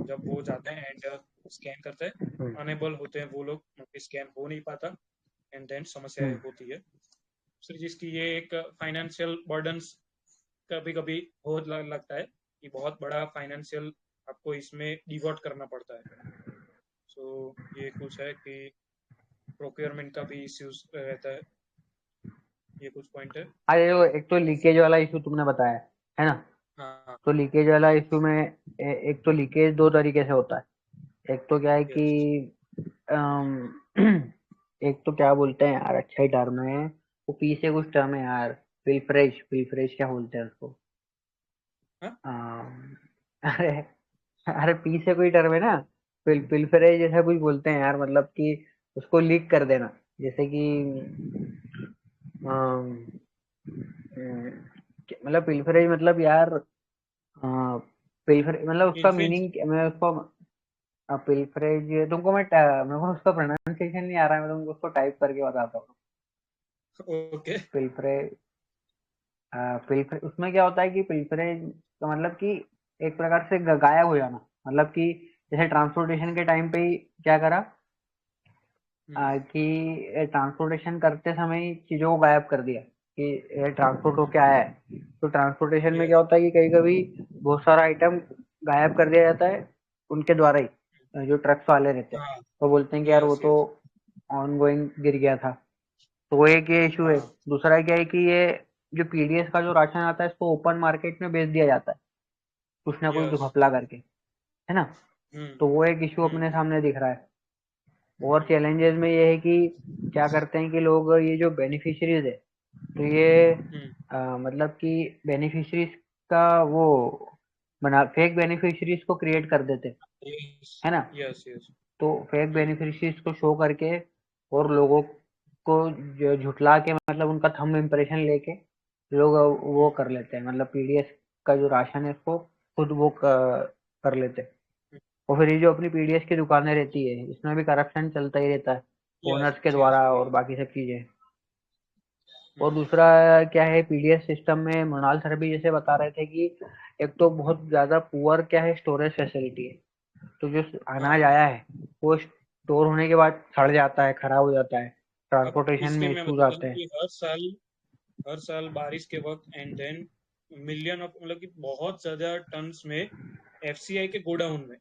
जब वो जाते हैं एंड स्कैन करते हैं। अनेबल होते हैं वो लोग, स्कैन हो नहीं पाता एंड देन समस्याएं होती है। दूसरी चीज की ये एक फाइनेंशियल बर्डन्स कभी कभी हो लगता है कि बहुत बड़ा फाइनेंशियल आपको इसमें डिवोट करना पड़ता है। सो ये कुछ है कि प्रोक्योरमेंट का भी इश्यूज रहता है। ये कुछ पॉइंट है। अरे वो एक तो लीकेज वाला इशू तुमने बताया है ना। हाँ। तो लीकेज वाला इशू में एक तो लीकेज दो तरीके से होता है। एक तो क्या है कि यस। एक तो क्या बोलते हैं यार, अच्छा ही टर्म है वो, पीछे कुछ टर्म है यार, पिलफरेज, पिलफरेज क्या बोलते हैं उसको। हाँ। अरे अरे पीछे कोई टर्म है ना, पिलफरेज जैसा कुछ बोलते हैं यार, मतलब कि उसको लीक कर देना। जैसे कि मतलब पिलफरेज मतलब यार, पिलफरेज मतलब उसका इन्फ्रिंज। मीनिंग मैं उसको, पिलफरेज तुमको मेरे को उसका प्रोनाउंसिएशन नहीं आ रहा है, मैं तुमको उसको टाइप करके बताता हूँ। ओके। पिलफरेज, पिलफरेज उसमें क्या होता है कि पिलफरेज का मतलब कि एक प्रकार से गायब हो जाना। मतलब कि जैसे ट्रांसपोर्टेशन के टाइम पे ही क्या करा, कि ट्रांसपोर्टेशन करते समय ही चीजों को गायब कर दिया कि ये ट्रांसपोर्ट होके आया है। तो ट्रांसपोर्टेशन में क्या यस। होता है कि कभी कभी बहुत सारा आइटम गायब कर दिया जाता है उनके द्वारा ही, जो ट्रक्स वाले रहते हैं। हाँ। तो बोलते हैं कि यार वो यस तो यस। ऑन गोइंग गिर गया था। तो वो एक ये इशू है। हाँ। दूसरा क्या है कि ये जो पीडीएस का जो राशन आता है इसको ओपन मार्केट में बेच दिया जाता है कुछ ना कुछ यस। घपला करके, है ना। हम्म। तो वो एक इशू अपने हम्म। सामने दिख रहा है। और चैलेंजेस में ये है कि क्या करते हैं कि लोग ये जो बेनिफिशरीज है, तो ये हम्म। मतलब कि बेनिफिशरीज का वो बना, फेक बेनिफिशरीज को क्रिएट कर देते हैं, यस है ना। Yes yes. तो फेक हम्म। बेनिफिशरीज को शो करके और लोगों को झुठला के, मतलब उनका थंब इम्प्रेशन लेके लोग वो हम्म। कर लेते हैं, मतलब पीडीएस का जो राशन है उसको खुद वो कर लेते हैं। और फिर ये जो अपनी पीडीएस की दुकानें रहती है इसमें भी करप्शन चलता ही रहता है, यस ओनर्स के यस द्वारा वही। और बाकी सब चीजें। और हम्म। दूसरा क्या है, पीडीएस सिस्टम में मृणाल सर भी जैसे बता रहे थे कि एक तो बहुत ज्यादा पुअर क्या है, स्टोरेज फैसिलिटी है। तो जो अनाज हाँ। आया है वो स्टोर होने के बाद सड़ जाता है, खराब हो जाता है, अब ट्रांसपोर्टेशन इसके में मैं इश्यूज बता आते दूं हैं। कि हर साल बारिश के वक्त एंड देन मिलियन ऑफ मतलब कि बहुत ज्यादा टन्स में एफसीआई के गोडाउन में,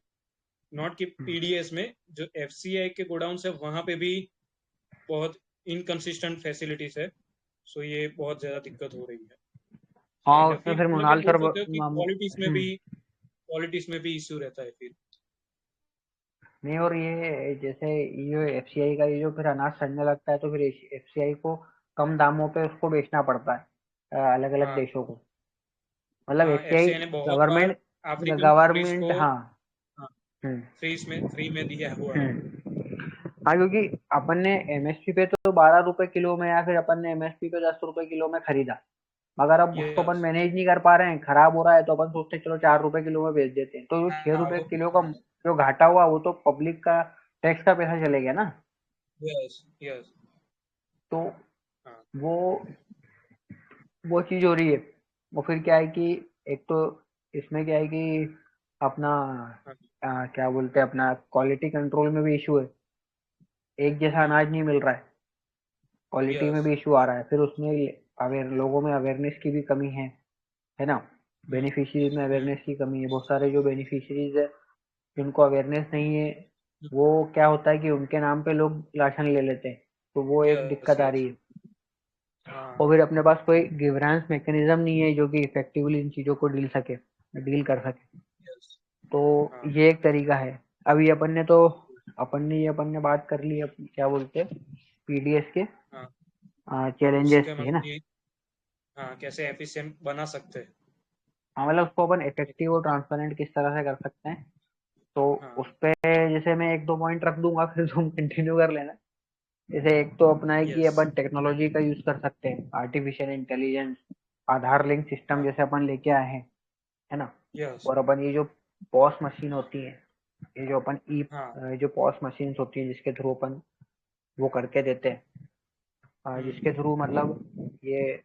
नॉट कि पीडीएस में, जो एफसीआई के गोडाउन है वहां पे भी बहुत इनकंसिस्टेंट फैसिलिटीज है। सो ये बहुत ज्यादा दिक्कत हो रही है। हाँ एंड उसमें फिर फिर मतलब कि मृणाल बोल सर सकते हो कि क्वालिटीज में भी इश्यू रहता है फिर। नहीं, और ये जैसे ये एफसीआई का ये जो फिर अनाज सड़ने लगता है तो फिर एफसीआई को कम दामों पे उसको बेचना पड़ता है अलग अलग हाँ। देशों को। मतलब हाँ, एफसीआई एफसीआई ने बहुत बार गवर्नमेंट, अफ्रीकन कंट्रीज को गवर्नमेंट, हाँ। हाँ, हम्म फ्री में दिया हुआ है। हम्म हाँ, क्योंकि अपन ने एमएसपी पे तो 12 रुपए किलो में, या फिर अपन ने एमएसपी पे 10 रुपए किलो में खरीदा, मगर अब उसको अपन यस। मैनेज नहीं कर पा रहे हैं, खराब हो रहा है, तो अपन सोचते हैं चलो 4 रुपए किलो में बेच देते हैं। तो जो 6 रुपए हाँ किलो का जो घाटा हुआ वो तो पब्लिक का टैक्स का पैसा चले गया ना। Yes yes. तो हाँ। वो वो चीज हो रही है। और फिर क्या है कि एक तो इसमें क्या है कि अपना हाँ। क्या बोलते हैं, अपना क्वालिटी कंट्रोल में भी इशू है। एक जैसा अनाज नहीं मिल रहा है, क्वालिटी में यस। भी इशू आ रहा है। फिर उसमें लोगों में अवेयरनेस की भी कमी है ना। बेनिफिशियरीज में अवेयरनेस की कमी है, बहुत सारे जो बेनिफिशियरीज है जिनको अवेयरनेस नहीं है, वो क्या होता है कि उनके नाम पे लोग राशन ले लेते हैं, तो वो एक यस दिक्कत आ यस। रही है। हाँ। और फिर अपने पास कोई गिवरेंस मैकेनिज्म नहीं है जो कि इफेक्टिवली इन चीजों को डील कर सके। यस। तो हाँ। ये एक तरीका है। अभी अपन ने बात कर ली, अब क्या बोलते हैं, पीडीएस के हाँ, चैलेंजेस उसके थे, है मतलब ना। कि हाँ कैसे एफिशिएंट बना सकते हैं। हाँ, मतलब उसको अपन इफेक्टिव और ट्रांसपेरेंट किस तरह से कर सकते हैं, तो हाँ। उस पे जैसे मैं एक दो पॉइंट रख दूंगा, फिर तुम कंटिन्यू कर लेना। जैसे एक तो अपना है कि यस। अपन टेक्नोलॉजी का यूज कर सकते हैं, आर्टिफिशियल इंटेलिजेंस, आधार लिंक सिस्टम हाँ। जैसे अपन लेके आए हैं, है ना। यस। और अपन ये जो पॉस मशीन होती है, ये जो अपन हाँ। जो पॉस मशीन होती है जिसके थ्रू अपन वो करके देते हैं, हम्म। जिसके थ्रू मतलब ये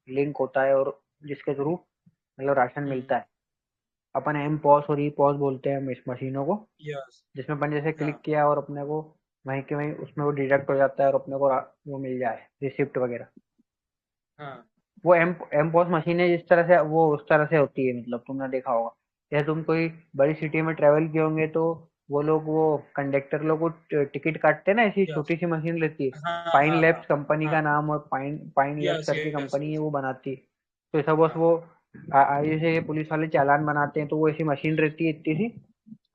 लिंक होता है, और जिसके थ्रू मतलब राशन हम्म। मिलता है। अपन एम पॉस और ई पॉस बोलते हैं इस मशीनों को, यस। जिसमें अपन जैसे हाँ। क्लिक किया और अपने को वहीं के वहीं उसमें वो डिडक्ट हो जाता है और अपने को वो मिल जाए रिसिप्ट वगैरह। हाँ। वो एम पॉस मशीनें जिस तरह से वो उस तरह से होती है, मतलब तुमने देखा होगा, जैसे तुम कोई बड़ी सिटी में ट्रेवल किए होंगे तो वो लोग वो कंडक्टर लोग वो टिकट काटते हैं ना, ऐसी यस। छोटी सी मशीन रहती है। हाँ पाइन हाँ हाँ लैब्स कंपनी हाँ। का नाम, और पाइन पाइन लैब्स यस करके यस कंपनी है, यस। वो बनाती है। तो ऐसा बस हाँ। वो जैसे ये पुलिस वाले चालान बनाते हैं, तो वो ऐसी मशीन रहती है इतनी सी,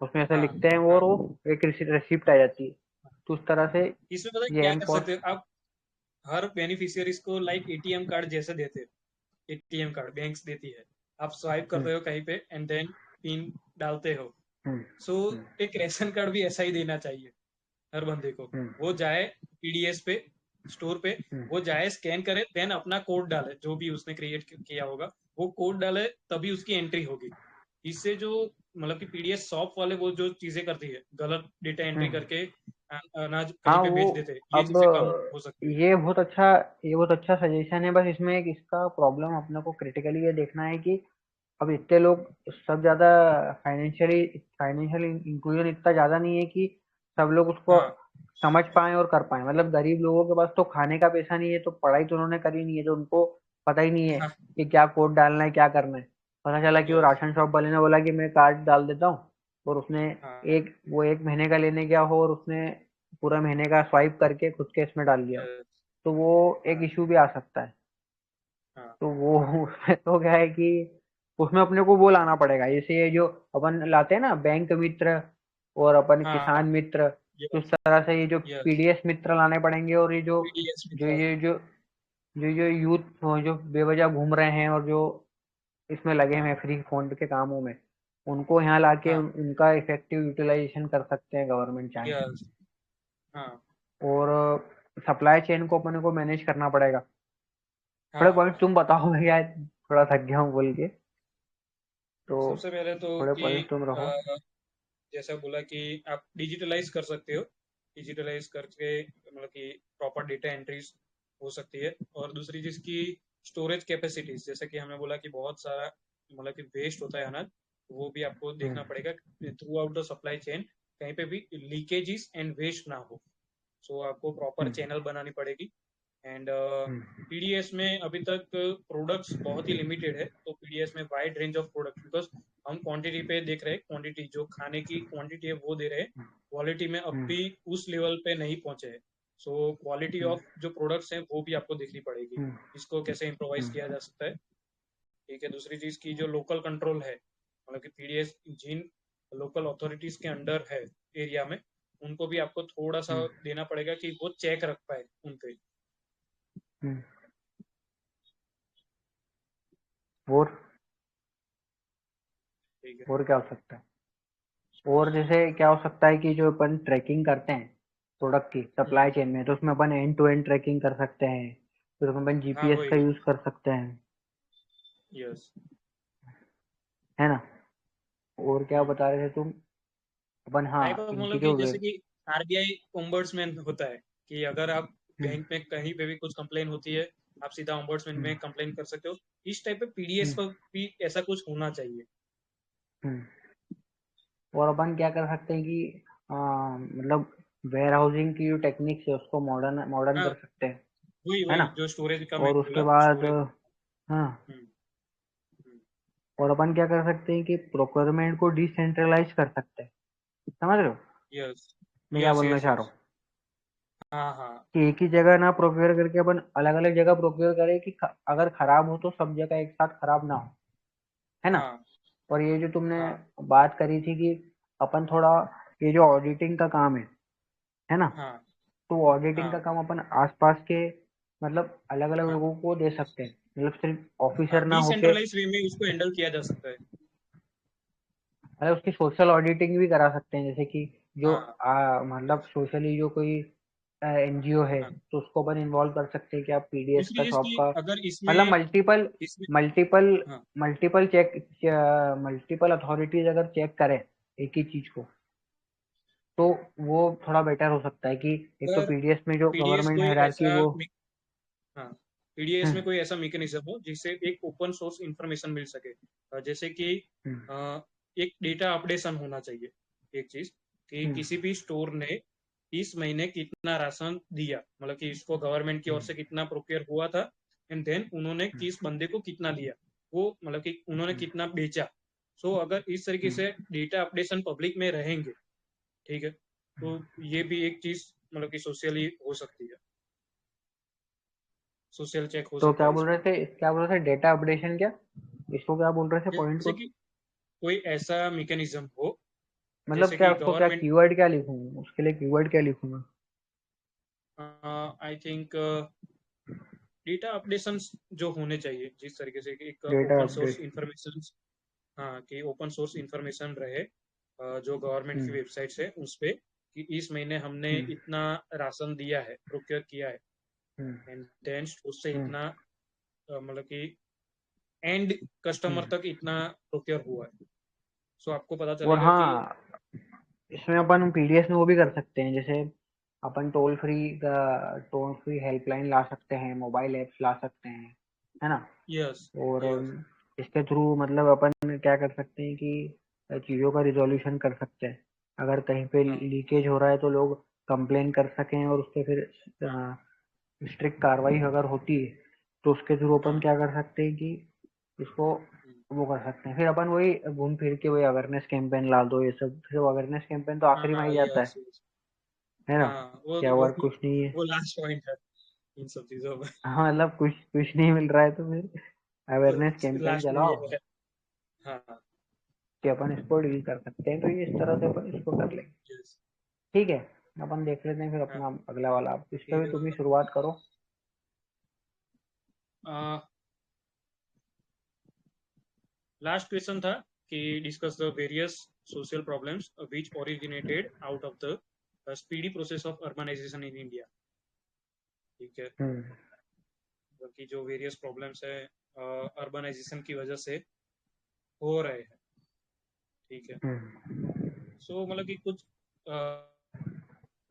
उसमें ऐसा हाँ। लिखते हैं वो, और हाँ। वो एक रिसिप्ट आ जाती है। तो उस तरह से इसमें पता है ये क्या एम कर पॉस। सकते हो आप? हर बेनिफिशियरीज को लाइक एटीएम कार्ड जैसे देते हो। एटीएम कार्ड बैंक्स देती है। आप स्वाइप हम्म करते हो कहीं पे एंड देन पिन डालते हो। हम्म सो हम्म एक रेशन कार्ड भी ऐसा ही देना चाहिए हर बंदे को। हम्म वो जाए पीडीएस पे, स्टोर पे, हम्म वो जाए स्कैन करे देन अपना कोड डाले जो भी उसने क्रिएट किया होगा, वो कोड डाले तभी उसकी एंट्री होगी। इससे जो मतलब कि पीडीएस शॉप वाले वो जो चीजें करती है गलत डेटा एंट्री हम्म। करके अनाज कहीं हाँ पे वो बेच देते हैं, ये अब चीजें कम हो सकती है। ये बहुत अच्छा ये बहुत अच्छा सजेशन है, बस इसमें एक इसका प्रॉब्लम अपने को क्रिटिकली ये देखना है कि अब इतने लोग सब ज्यादा फाइनेंशियल इंक्लूजन इतना ज्यादा नहीं है कि सब लोग उसको हाँ। समझ पाए और कर पाए। मतलब गरीब लोगों के पास तो खाने का पैसा नहीं है, तो पढ़ाई तो उन्होंने करी नहीं है, तो उनको पता ही नहीं है हाँ। कि क्या कोड डालना है, क्या करना है। पता चला कि वो यस। राशन शॉप वाले ने बोला कि मैं कार्ड डाल देता हूँ, और उसने हाँ। एक महीने का लेने गया हो और उसने पूरा महीने का स्वाइप करके खुद के इसमें डाल दिया हो, यस। तो वो एक हाँ। इशू भी आ सकता है। हाँ। तो वो उसमें तो क्या है कि उसमें अपने को वो लाना पड़ेगा, जैसे ये जो अपन लाते हैं ना बैंक मित्र और अपन हाँ। किसान मित्र, तो उस यस। तरह से ये जो यस। पीडीएस मित्र लाने पड़ेंगे। और ये जो पीडीएस जो मित्र। ये जो जो जो यूथ जो बेवजह घूम रहे हैं और जो इसमें लगे हुए हाँ। हैं फ्री फंड के कामों में, उनको यहाँ लाके हाँ। उनका इफेक्टिव यूटिलाइजेशन कर सकते हैं गवर्नमेंट चाहे। यस। हाँ। और सप्लाई चेन को अपने को मैनेज करना पड़ेगा। थोड़े हाँ। पॉइंट तुम बताओ, मैं यार थोड़ा थक गया हूँ बोल के, तो सबसे पहले तो थोड़े कि पॉइंट तुम रहो। जैसा बोला कि आप डिजिटलाइज कर सकते हो। डिजिटलाइज करके मतलब कि प्रॉपर डेटा एंट्रीज हो सकती है। और दूसरी चीज की स्टोरेज कैपेसिटीज, जैसे कि हमने बोला कि बहुत सारा मतलब कि वेस्ट होता है अनाज, वो भी आपको हम्म देखना पड़ेगा through out the supply chain कहीं पे भी लीकेजेस एंड वेस्ट ना हो। सो आपको प्रॉपर हम्म चैनल बनानी पड़ेगी। एंड हम्म पीडीएस में अभी तक प्रोडक्ट्स बहुत ही लिमिटेड है, तो पीडीएस में wide range of products, because हम क्वांटिटी पे देख रहे हैं, क्वांटिटी जो खाने की क्वांटिटी है वो दे रहे हैं, क्वालिटी में अब हम्म भी उस लेवल पे नहीं पहुंचे हैं। सो क्वालिटी हम्म ऑफ जो प्रोडक्ट्स हैं वो भी आपको देखनी पड़ेगी, हम्म इसको कैसे इम्प्रोवाइज हम्म किया जा सकता है। ठीक है, दूसरी चीज की जो लोकल कंट्रोल है, मतलब कि पीडीएस जिन लोकल अथॉरिटीज के अंडर है एरिया में, उनको भी आपको थोड़ा सा हम्म देना पड़ेगा कि वो चेक रख पाए उन पे। हम्म। और ठीक है। और क्या हो सकता है? और जैसे क्या हो सकता है कि जो अपन ट्रैकिंग करते हैं प्रोडक्ट की हम्म। सप्लाई चेन में, तो उसमें अपन एंड टू एंड ट्रैकिंग कर सकते हैं, फिर उसमें अपन हाँ जीपीएस का वही। यूज कर सकते हैं, यस। है ना। और क्या हम्म। बता रहे थे तुम? अपन, हाँ, टाइप ऑफ इनकी मतलब कि जो जैसे कि आरबीआई ओम्बर्ट्समैन होता है, कि अगर आप हम्म बैंक में कहीं पे भी कुछ कंप्लेन होती है, आप सीधा ओम्बर्ट्समैन हम्म में कंप्लेन कर सकते हो। इस टाइप पे पीडीएस हम्म पर भी ऐसा कुछ होना चाहिए। हम्म। और अपन क्या कर सकते हैं कि मतलब वेयर हाउसिंग की जो टेक्निक्स है उसको मॉडर्न मॉडर्न हाँ कर सकते हैं, वही है वही ना। जो स्टोरेज का मैं और उसके बोला बाद स्टोरेज। हाँ, हम्म। हम्म। और अपन क्या कर सकते हैं कि प्रोक्योरमेंट को डिसेंट्रलाइज कर सकते हैं। समझ रहे हो यस मैं क्या यस बोलना यस चाह रहा यस। हूँ? हाँ हाँ। कि एक ही जगह ना प्रोक्योर करके अपन अलग अलग जगह प्रोक्योर करें कि अगर खराब हो तो सब जगह एक साथ खराब ना हो, है ना। हाँ। और ये जो तुमने हाँ। बात करी थी कि अपन थोड़ा ये जो ऑडिटिंग का काम है ना, हाँ। तो ऑडिटिंग का हाँ काम अपन आसपास के मतलब अलग अलग हाँ लोगों को दे सकते हैं, मतलब सिर्फ हाँ, ऑफिसर ना होके, डिसेंट्रलाइज वे में उसको हैंडल किया जा सकता है। मतलब उसकी सोशल ऑडिटिंग भी करा सकते हैं, जैसे कि जो हाँ मतलब yes, सोशली जो कोई एनजीओ है हाँ। तो उसको अपन इन्वॉल्व कर सकते हैं कि आप पीडीएस दूसरी का चीज शॉप कि का अगर मतलब इसमें मल्टीपल इसमें मल्टीपल हाँ मल्टीपल चेक मल्टीपल अथॉरिटीज अगर चेक करें एक ही चीज को, तो वो थोड़ा बेटर हो सकता है कि एक तो अगर पीडीएस में जो पीडीएस गवर्नमेंट कोई हायरार्की ऐसा वो। हाँ पीडीएस में हम्म कोई ऐसा मैकेनिज्म हो जिससे एक ओपन सोर्स इंफॉर्मेशन मिल सके। जैसे कि हम्म अ, एक डेटा अपडेशन होना चाहिए। एक चीज कि हम्म किसी भी स्टोर ने इस महीने कितना राशन दिया, मतलब कि इसको गवर्नमेंट की ओर हम्म से कितना प्रोक्योर हुआ था, एंड देन उन्होंने हम्म किस बंदे को कितना लिया, वो मतलब कि उन्होंने हम्म कितना बेचा। सो अगर इस तरीके हम्म से डेटा अपडेशन पब्लिक में रहेंगे, ठीक है, तो हम्म। ये भी एक चीज मतलब कि सोशली हो सकती है, सोशल चेक हो तो सकता क्या है बोल इसमें। रहे थे, क्या बोल रहे थे, डेटा अपडेशन क्या, इसको क्या बोल रहे थे पॉइंट जैसे को? कि कोई ऐसा मैकेनिज्म हो मतलब जैसे क्या कि उसको क्या गवर्नमेंट, कीवर्ड क्या लिखूं, उसके लिए कीवर्ड क्या लिखूंगा? आई थिंक डेटा अपडेशन जो होने चाहिए जिस तरीके से कि एक data open source update. Information, हाँ कि ओपन सोर्स इंफॉर्मेशन रहे जो गवर्नमेंट की हम्म वेबसाइट है उस पे, कि इस महीने हमने हम्म इतना राशन दिया है, प्रोक्योर किया है, हम्म एंड देन उससे हम्म इतना मतलब कि एंड कस्टमर हम्म। तक इतना प्रोक्योर हुआ है। सो आपको पता और चलेगा कि हाँ, इसमें अपन पीडीएस में वो भी कर सकते हैं, जैसे अपन टोल फ्री हेल्पलाइन ला सकते हैं, मोबाइल एप्स ला सकते हैं, है ना? यस और यस इसके थ्रू मतलब अपन क्या कर सकते हैं कि चीज़ों का रिजोल्यूशन कर सकते हैं। अगर कहीं पे हाँ लीकेज हो रहा है तो लोग कंप्लेन कर सकें और उस पर फिर हाँ स्ट्रिक्ट कार्रवाई अगर होती है तो उसके थ्रू अपन हाँ क्या कर सकते हैं कि इसको वो कर सकते हैं। फिर अपन वही घूम फिर के वही अवेयरनेस कैंपेन ला दो, ये सब फिर अवेयरनेस कैंपेन तो आखिरी में हाँ ही जाता यस यस है ना? हाँ वो क्या वो और कुछ नहीं है। वो लास्ट पॉइंट है इन सब चीजों में। हाँ मतलब कुछ कुछ नहीं मिल रहा है तो फिर अवेयरनेस कैंपेन लास्ट में ये चलाओ है। हाँ कि अपन इसको डील कर सकते हैं, तो ये इस तरह से अपन इसको कर लेंगे। यस ठीक है, अपन देख लेते हैं फिर हाँ अपना अगला वाला, आप इस पे भी फिर तुम ही शुरुआत करो। लास्ट क्वेश्चन था कि discuss the various social problems which originated out of the speedy process of urbanisation in India. ठीक है, हम्म कि जो वेरियस प्रॉब्लम्स है अर्बनाइजेशन की वजह से हो रहे हैं। ठीक है, हम्म। सो मतलब कि कुछ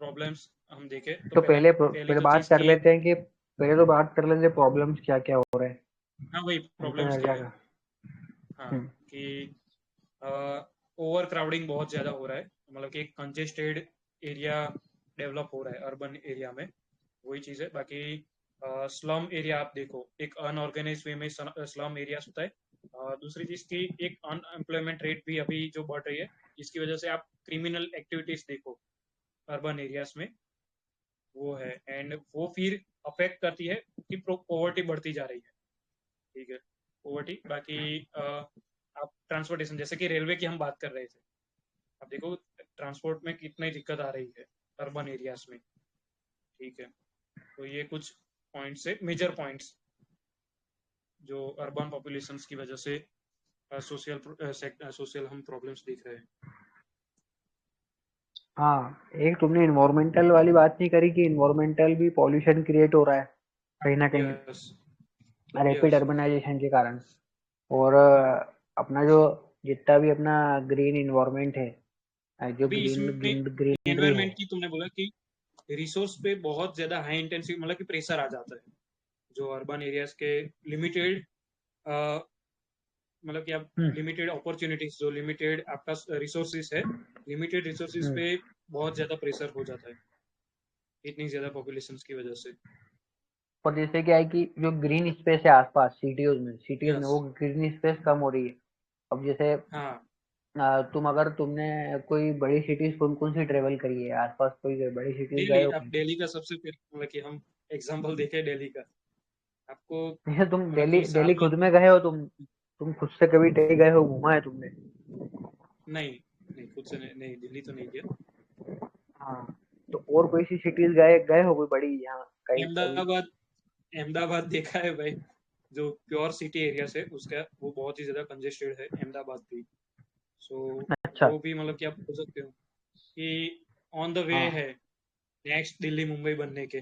प्रॉब्लम्स हम देखें तो तो पहला पहली पहले तो बात चीज कर की, लेते हैं कि पहले तो बात कर लेते हैं प्रॉब्लम्स क्या क्या हो रहे हैं हाँ वही अंतर प्रॉब्लम्स क्या हरिया है। का। हाँ हम्म कि ओवर क्राउडिंग बहुत ज़्यादा हो रहा है, मतलब कि एक कंजेस्टेड एरिया डेवलप हो रहा है अर्बन एरिया में, वही चीज़ है। बाकी स्लम एरिया आप देखो, एक अनऑर्गेनाइज वे में स्लम एरिया होता है। दूसरी चीज़ की एक अनएम्प्लॉयमेंट रेट भी अभी जो बढ़ रही है, जिसकी वजह से आप क्रिमिनल एक्टिविटीज देखो अर्बन एरियाज में, वो है, एंड वो फिर अफेक्ट करती है कि पॉवर्टी बढ़ती जा रही है। ठीक है, पॉवर्टी। बाकी आप ट्रांसपोर्टेशन जैसे कि रेलवे की हम बात कर रहे थे, अब देखो ट्रांसपोर्ट में कितनी दिक्कत आ रही है अर्बन एरियाज में। ठीक है, तो ये कुछ पॉइंट्स है, मेजर पॉइंट्स जो अर्बन पॉपुलेशन की वजह से सोशल हम प्रॉब्लम्स देख रहे हैं। हाँ, एक तुमने इन्वायरमेंटल वाली बात नहीं करी कि इन्वायरमेंटल भी पॉल्यूशन क्रिएट हो रहा है कहीं ना कहीं यस रैपिड यस अर्बनाइजेशन के कारण। और हाँ। अपना जो जितना भी अपना ग्रीन इन्वायरमेंट है, जो अभी ग्रीन इसमें ग्रीनरी है। एनवायरमेंट की तुमने बोला कि रिसोर्स पे बहुत ज्यादा हाई इंटेंसिव मतलब कि प्रेशर आ जाता है जो अर्बन एरियाज के लिमिटेड, मतलब कि आप हम्म लिमिटेड अपॉर्चुनिटीज, जो लिमिटेड आपका रिसोर्सेज है, लिमिटेड रिसोर्सेज हम्म। पे बहुत ज्यादा प्रेशर हो जाता है इतनी ज्यादा पॉपुलेशन की वजह से। और जैसे क्या है कि जो ग्रीन स्पेस है आसपास सिटीज में यस वो ग्रीन स्पेस कम हो रही है। अब जैसे हाँ तुमने कोई बड़ी सिटीज कौन कौन सी ट्रेवल करी है आसपास, कोई बड़ी सिटीज गए दिल्ली, हो आप कहीं? दिल्ली का सबसे मतलब कि हम एग्जांपल देखें दिल्ली का, आपको जैसे तुम मतलब दिल्ली कि दिल्ली साल में, खुद में गए हो तुम खुद से कभी दिल्ली गए हो, घूमा है तुमने? नहीं नहीं खुद से नहीं, नहीं दिल्ली तो नहीं गया। हाँ, तो और कोई सी सिटीज गए गए हो कोई बड़ी यहाँ कहीं कभी? अहमदाबाद, अहमदाबाद देखा है भाई, जो प्योर सिटी एरिया से उसका वो बहुत ही ज्यादा कंजेस्टेड है अहमदाबाद भी। सो अच्छा। वो भी मतलब कि आप बोल सकते हो कि ऑन द वे हाँ। है नेक्स्ट दिल्ली मुंबई बनने के।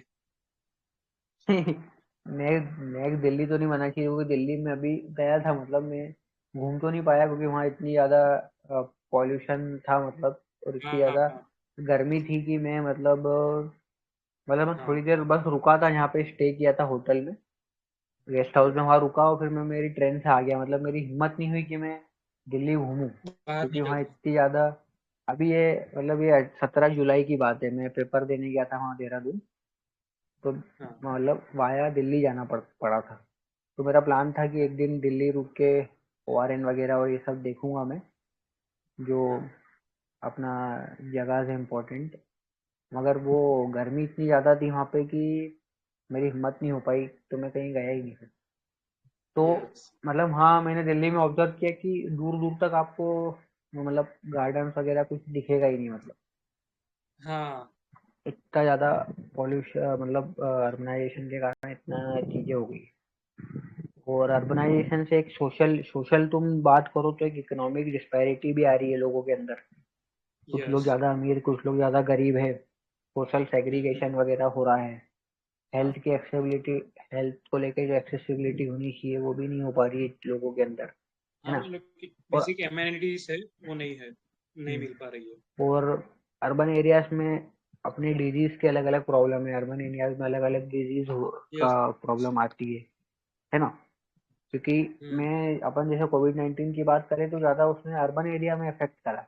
नेक्स्ट नेक्स्ट दिल्ली तो नहीं बना चाहिए, क्योंकि दिल्ली में अभी गया था, मतलब मैं घूम तो नहीं पाया क्योंकि वहाँ इतनी ज़्यादा पॉल्यूशन था, मतलब और इतनी हाँ हाँ ज़्यादा हाँ गर्मी थी कि मैं मतलब मैं थोड़ी हाँ देर बस रुका था, यहाँ पे स्टे किया था होटल में, गेस्ट हाउस में वहाँ रुका और फिर मैं मेरी ट्रेन से आ गया। मतलब मेरी हिम्मत नहीं हुई कि मैं दिल्ली घूमूं, बाहर क्योंकि निकल वहाँ के। इतनी ज़्यादा। अभी ये मतलब ये 17 जुलाई की बात है, मैं पेपर देने गया था वहाँ देहरादून, तो हाँ मतलब वाया दिल्ली जाना पड़ा था। तो मेरा प्लान था कि एक दिन दिल्ली रुक के ORN वगैरह और ये सब देखूंगा मैं, जो हाँ अपना जगह है इम्पोर्टेंट। मगर वो गर्मी इतनी ज़्यादा थी वहाँ पे कि मेरी हिम्मत नहीं हो पाई, तो मैं कहीं गया ही नहीं फिर। तो यस मतलब हाँ, मैंने दिल्ली में ऑब्जर्व किया कि दूर दूर तक आपको मतलब गार्डन्स वगैरह कुछ दिखेगा ही नहीं, मतलब हाँ इतना ज़्यादा पॉल्यूशन, मतलब अर्बनाइजेशन के कारण इतना चीज़ें हो गई। और अर्बनाइजेशन से एक सोशल सोशल तुम बात करो तो एक इकोनॉमिक डिस्पैरिटी भी आ रही है लोगों के अंदर। कुछ लोग यस ज़्यादा अमीर, कुछ लोग ज़्यादा गरीब है, सोशल सेग्रीगेशन वगैरह हो रहा है। हाँ हेल्थ की एक्सेसिबिलिटी, हेल्थ को लेके जो एक्सेसिबिलिटी होनी चाहिए वो भी नहीं हो पा रही है लोगों के अंदर, है हाँ ना। मतलब कि और बेसिक एमेनिटीज है वो नहीं है, नहीं मिल पा रही है। और अर्बन एरियाज में अपने डिजीज के अलग अलग प्रॉब्लम है, अर्बन एरियाज में अलग अलग डिजीज का यस। प्रॉब्लम आती है ना। क्योंकि हम्म मैं अपन जैसे कोविड 19 की बात करें तो ज़्यादा उसने अर्बन एरिया में इफेक्ट करा,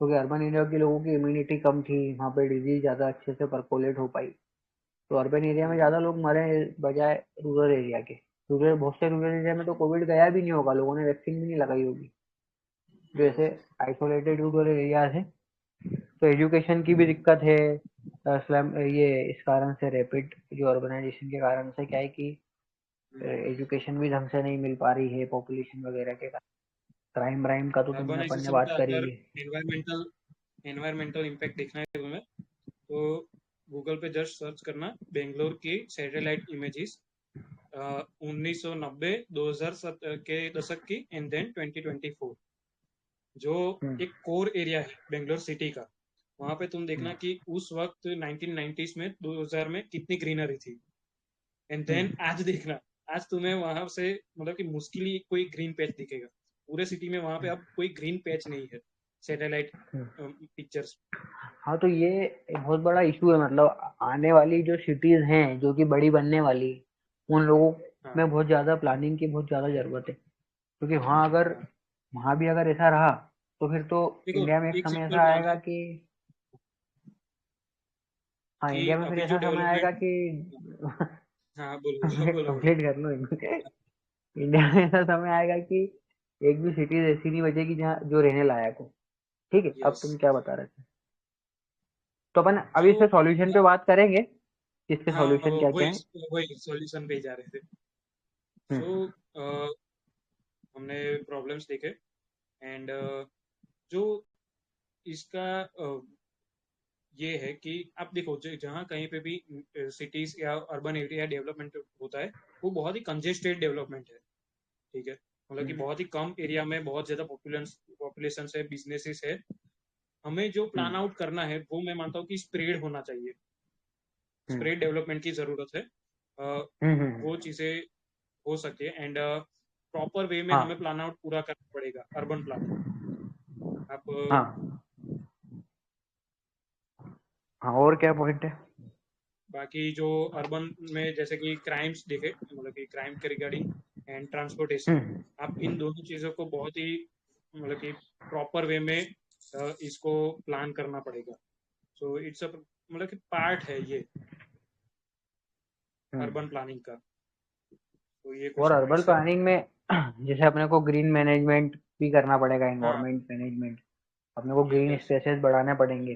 क्योंकि अर्बन एरिया के लोगों की इम्यूनिटी कम थी, वहाँ पे डिजीज ज़्यादा अच्छे से परकोलेट हो पाई, तो अर्बन एरिया में हम्म ज़्यादा लोग मरे बजाय रूरल एरिया के। रूरल, बहुत से रूरल एरिया में तो कोविड गया भी नहीं होगा, लोगों ने वैक्सीन भी नहीं लगाई होगी, जो ऐसे यस आइसोलेटेड रूरल एरियाज है। तो एजुकेशन की भी दिक्कत है। स्लम ये इस कारण से रैपिड जो अर्बनाइजेशन के कारण से क्या है कि एजुकेशन भी ढंग से नहीं मिल पा रही है पॉपुलेशन वगैरह के कारण। क्राइम व्राइम का तो तुमने अपन ने अर्बनाइजेशन बात का करी अगर है। एनवायरमेंटल एनवायरमेंटल इम्पैक्ट देखना है तुम्हें तो गूगल पे जस्ट सर्च करना बेंगलोर की सैटेलाइट इमेजेस 1990 2000 के दशक की एंड देन 2024, जो हम्म। एक कोर एरिया है बेंगलोर सिटी का। वहां पे तुम देखना हम्म। कि उस वक्त 1990s में 2000 में कितनी ग्रीनरी थी, एंड देन हम्म। आज देखना, आज तुम्हें वहां से मतलब कि मुश्किल ही कोई ग्रीन पैच दिखेगा पूरे सिटी में। वहां पे अब कोई ग्रीन पैच नहीं है सैटेलाइट हम्म। पिक्चर्स। हाँ, तो ये एक बहुत बड़ा इशू है, मतलब आने वाली जो सिटीज हैं जो कि बड़ी बनने वाली, उन लोगों हाँ में बहुत ज्यादा प्लानिंग की बहुत ज्यादा जरूरत है, क्योंकि हाँ वहाँ भी अगर ऐसा रहा तो फिर तो देखो इंडिया में एक एक समय सिंपल ऐसा प्लान आएगा है कि, हाँ, कि इंडिया में फिर अभी जो ऐसा समय आएगा डेवलपमेंट। कि हाँ बोलो कंप्लीट बोलो बोलो। कंप्लीट कर लो इंडिया में ऐसा समय आएगा कि एक भी सिटीज ऐसी नहीं बचेगी जहाँ जो रहने लायक हो। ठीक है, अब यस। तुम क्या बता रहे थे? तो अपन अभी जो इसके सॉल्यूशन पे बात करेंगे कि इसके हाँ सॉल्यूशन क्या क्या वही है। वही सॉल्यूशन पे ही जा रहे थे। सो हम्म। हमने प्रॉब्लम्स देखे एंड जो इसका ये है कि आप देखो जहाँ कहीं पे भी सिटीज या अर्बन एरिया डेवलपमेंट होता है वो बहुत ही कंजेस्टेड डेवलपमेंट है। ठीक है, मतलब कि हम्म। बहुत ही कम एरिया में बहुत ज्यादा पॉपुलेशन है, बिजनेसेस है। हमें जो प्लान हम्म। आउट करना है वो मैं मानता हूँ कि स्प्रेड होना चाहिए, हम्म। स्प्रेड डेवलपमेंट की जरूरत है। हम्म। वो चीजें हो सके एंड प्रॉपर वे में हमें हाँ। प्लान आउट पूरा करना पड़ेगा अर्बन प्लानिंग। आप हाँ। हाँ, और क्या पॉइंट है? बाकी जो अर्बन में जैसे कि क्राइम्स देखे, मतलब कि क्राइम के रिगार्डिंग एंड ट्रांसपोर्टेशन, हम्म। आप इन दोनों चीज़ों को बहुत ही मतलब कि प्रॉपर वे में इसको प्लान करना पड़ेगा। सो इट्स अ मतलब कि पार्ट है ये हम्म। अर्बन प्लानिंग का। तो ये और कुछ अर्बन पॉइंट्स है। प्लानिंग में जैसे अपने को ग्रीन मैनेजमेंट भी करना पड़ेगा, हाँ। एनवायरमेंट मैनेजमेंट, अपने को ग्रीन यस। स्पेसेस बढ़ाने पड़ेंगे,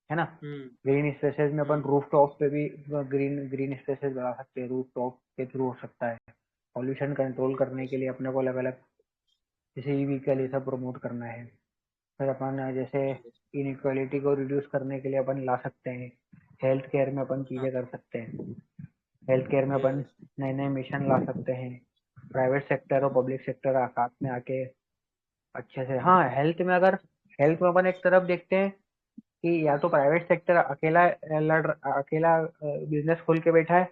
है ना। हम्म ग्रीन स्पेसेस में अपन हम्म रूफ टॉप पे भी ग्रीन ग्रीन स्पेसेस बढ़ा सकते हैं, रूफ टॉप के थ्रू हो सकता है। पॉल्यूशन कंट्रोल करने यस के लिए अपने को अलग अलग जैसे ई व्हीकल ये सब प्रमोट करना है। फिर अपन जैसे यस इनइक्वालिटी को रिड्यूस करने के लिए अपन ला सकते हैं हेल्थ केयर में अपन हाँ चीजें कर सकते हैं, हेल्थ केयर में अपन यस नए नए मिशन ला सकते हैं, प्राइवेट सेक्टर और पब्लिक सेक्टर साथ में आके अच्छे से। हाँ, हेल्थ में अगर, हेल्थ में अपन एक तरफ देखते हैं कि या तो प्राइवेट सेक्टर अकेला अकेला बिजनेस खोल के बैठा है,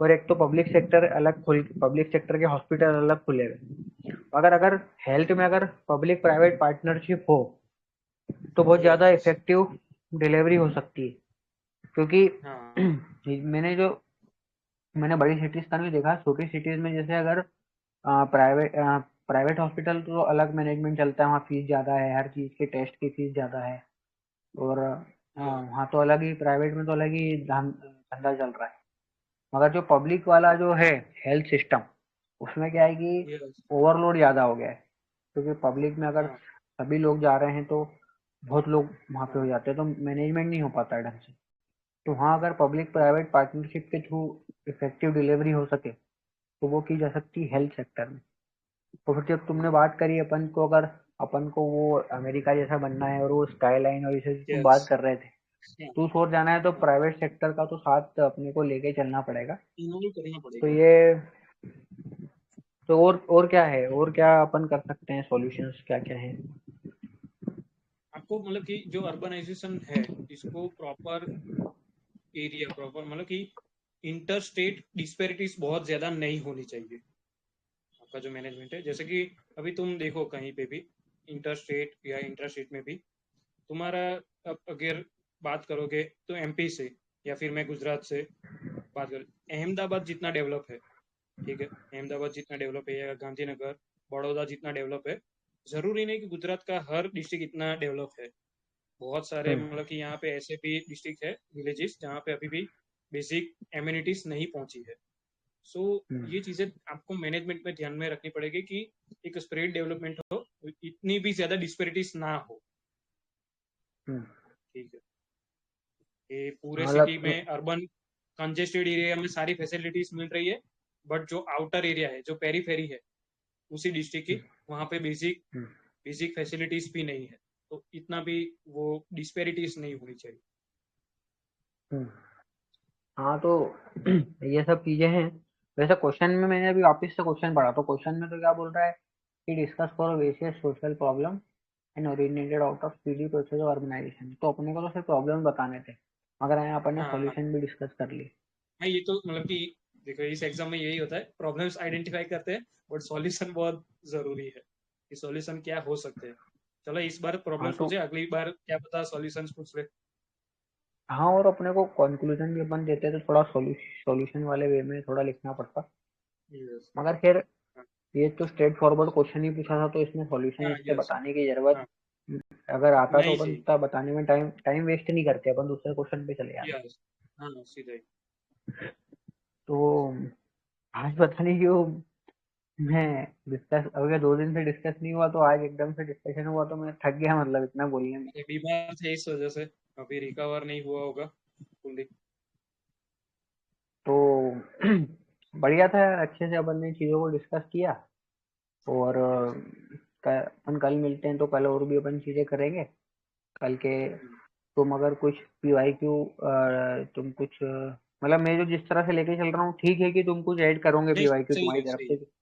और एक तो पब्लिक सेक्टर अलग खोल, पब्लिक सेक्टर के हॉस्पिटल अलग खुले हुए। अगर अगर हेल्थ में अगर पब्लिक प्राइवेट पार्टनरशिप हो तो बहुत ज्यादा यस इफेक्टिव डिलीवरी हो सकती है। क्योंकि हाँ मैंने बड़ी सिटीज का नहीं देखा, छोटी सिटीज में जैसे अगर प्राइवेट प्राइवेट हॉस्पिटल तो अलग मैनेजमेंट चलता है, वहाँ फीस ज़्यादा है, हर चीज़ के टेस्ट की फीस ज़्यादा है, और यस वहाँ तो अलग ही, प्राइवेट में तो अलग ही धंधा चल रहा है। मगर जो पब्लिक वाला जो है हेल्थ सिस्टम, उसमें क्या है कि यस ओवरलोड ज़्यादा हो गया है। क्योंकि पब्लिक में अगर हाँ सभी लोग जा रहे हैं तो बहुत लोग वहाँ पे हो हाँ जाते हैं, तो मैनेजमेंट नहीं हो पाता है ढंग से। तो हाँ, अगर पब्लिक प्राइवेट पार्टनरशिप के थ्रू इफेक्टिव डिलीवरी हो सके तो वो की जा सकती है हेल्थ सेक्टर में। तो फिर जब तुमने बात करी अपन को, अगर अपन को वो अमेरिका जैसा बनना है और वो स्काईलाइन और इसे तुम यस बात कर रहे थे, हाँ तू सोच जाना है, तो हाँ प्राइवेट सेक्टर का तो साथ अपने को लेके चलना पड़ेगा। इन्होंने करना तो पड़ेगा। ये, तो और क्या है, और क्या अपन कर सकते हैं, सॉल्यूशंस क्या क्या है? आपको मतलब कि जो अर्बनाइजेशन है इसको प्रॉपर एरिया, प्रॉपर मतलब कि इंटर स्टेट डिस्पेरिटीज बहुत ज्यादा नहीं होनी चाहिए। आपका जो मैनेजमेंट है, जैसे कि अभी तुम देखो कहीं पे भी इंटर स्टेट या इंटर स्टेट में भी तुम्हारा, अब अगर बात करोगे तो एमपी से या फिर मैं गुजरात से बात करूँ, अहमदाबाद जितना डेवलप है, ठीक है, अहमदाबाद जितना डेवलप है या गांधीनगर, बड़ौदा जितना डेवलप है, जरूरी नहीं कि गुजरात का हर डिस्ट्रिक्ट इतना डेवलप है। बहुत सारे हम्म मतलब कि यहाँ पे ऐसे भी डिस्ट्रिक्ट है, विलेजेस, जहाँ पे अभी भी बेसिक एम्यूनिटीज नहीं पहुंची है। सो हम्म ये चीजें आपको मैनेजमेंट में ध्यान में रखनी पड़ेगी कि एक स्प्रेड डेवलपमेंट हो, इतनी भी ज्यादा डिस्पेरिटीज ना हो। हम्म। ठीक है, ये पूरे सिटी मतलब में अर्बन कंजेस्टेड एरिया में सारी फैसिलिटीज मिल रही है, बट जो आउटर एरिया है, जो पेरीफेरी है उसी डिस्ट्रिक्ट की, वहाँ पे बेसिक हम्म बेसिक फैसिलिटीज भी नहीं है, तो इतना भी वो डिस्पेरिटीज नहीं होनी चाहिए। हम्म। हाँ, तो ये सब चीजें हैं। वैसे क्वेश्चन में मैंने अभी वापस से क्वेश्चन पढ़ा, तो क्वेश्चन में तो क्या बोल रहा है कि discuss for various social problem and originated out of speedy process organisation. तो अपने को तो सिर्फ प्रॉब्लम बताने थे, मगर यहाँ अपन ने हाँ सॉल्यूशन भी डिस्कस कर लिए। हाँ, ये तो मतलब कि देखो इस एग्जाम में यही होता है, प्रॉब्लम्स आइडेंटिफाई करते हैं बट सॉल्यूशन बहुत जरूरी है कि सॉल्यूशन क्या हो सकते हैं। चलो इस बार हाँ प्रॉब्लम्स तो, पूछे, अगली बार क्या पता सॉल्यूशंस पूछ ले। हाँ, और अपने को कंक्लूजन भी अपन देते तो थोड़ा सॉल्यूशन वाले वे में थोड़ा लिखना पड़ता। यस मगर खैर, हाँ ये तो स्ट्रेट फॉरवर्ड क्वेश्चन ही पूछा था, तो इसमें सॉल्यूशन हाँ इसके यस बताने की जरूरत हाँ अगर आता तो नहीं अपन चाहिए। इतना बताने में टाइम टाइम वेस्ट नहीं करते, अपन दूसरे क्वेश्चन पे चले जाते। यस हाँ सीधा ही। तो आज पता नहीं क्यों मैं डिस्कस, अगर 2 दिन से डिस्कस नहीं हुआ तो आज एकदम से डिस्कशन हुआ, तो मैं थक गया, मतलब इतना बोलने में। अरे बीमार थे इस वजह से, अभी रिकवर नहीं हुआ होगा फुल्ली। तो बढ़िया था यार, अच्छे से अपन ने चीज़ों को डिस्कस किया। और यस अपन कल मिलते हैं, तो कल और भी अपन चीज़ें करेंगे कल के। तुम अगर कुछ पीवाईक्यू, तुम कुछ मतलब मैं जो जिस तरह से लेके चल रहा हूँ, ठीक है कि तुम कुछ ऐड करोगे नहीं पीवाईक्यू सही तुम्हारी है तरफ सही से, है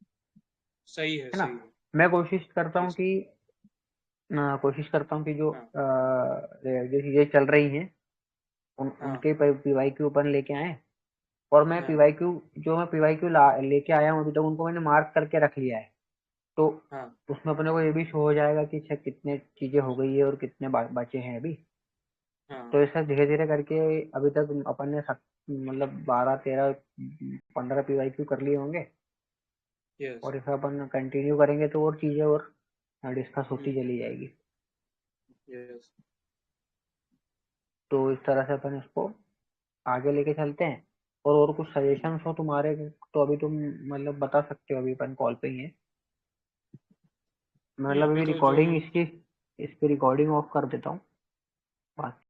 सही है है ना? सही है। मैं कोशिश करता हूँ यस कि कोशिश करता हूँ कि जो हाँ जो चीज़ें चल रही हैं हाँ उनके पीवाईक्यू अपन लेके आए। और मैं हाँ पीवाईक्यू, जो मैं पीवाईक्यू लेके आया हूँ अभी तक, उनको मैंने मार्क करके रख लिया है। तो हाँ उसमें अपने को ये भी शो हो जाएगा कि अच्छा कितने चीजें हो गई है और कितने बचे हैं अभी। हाँ तो ऐसा धीरे धीरे करके अभी तक अपन ने मतलब 12 13 15 पीवाईक्यू कर लिए होंगे। यस और ऐसा अपन कंटिन्यू करेंगे तो और चीजें और डिस्कस होती चली जाएगी। यस तो इस तरह से अपन इसको आगे लेके चलते हैं। और कुछ सजेशंस हो तुम्हारे तो अभी तुम मतलब बता सकते हो, अभी अपन कॉल पे ही है। नहीं मतलब अभी अभी तो जो रिकॉर्डिंग इसकी, इसकी रिकॉर्डिंग ऑफ कर देता हूँ।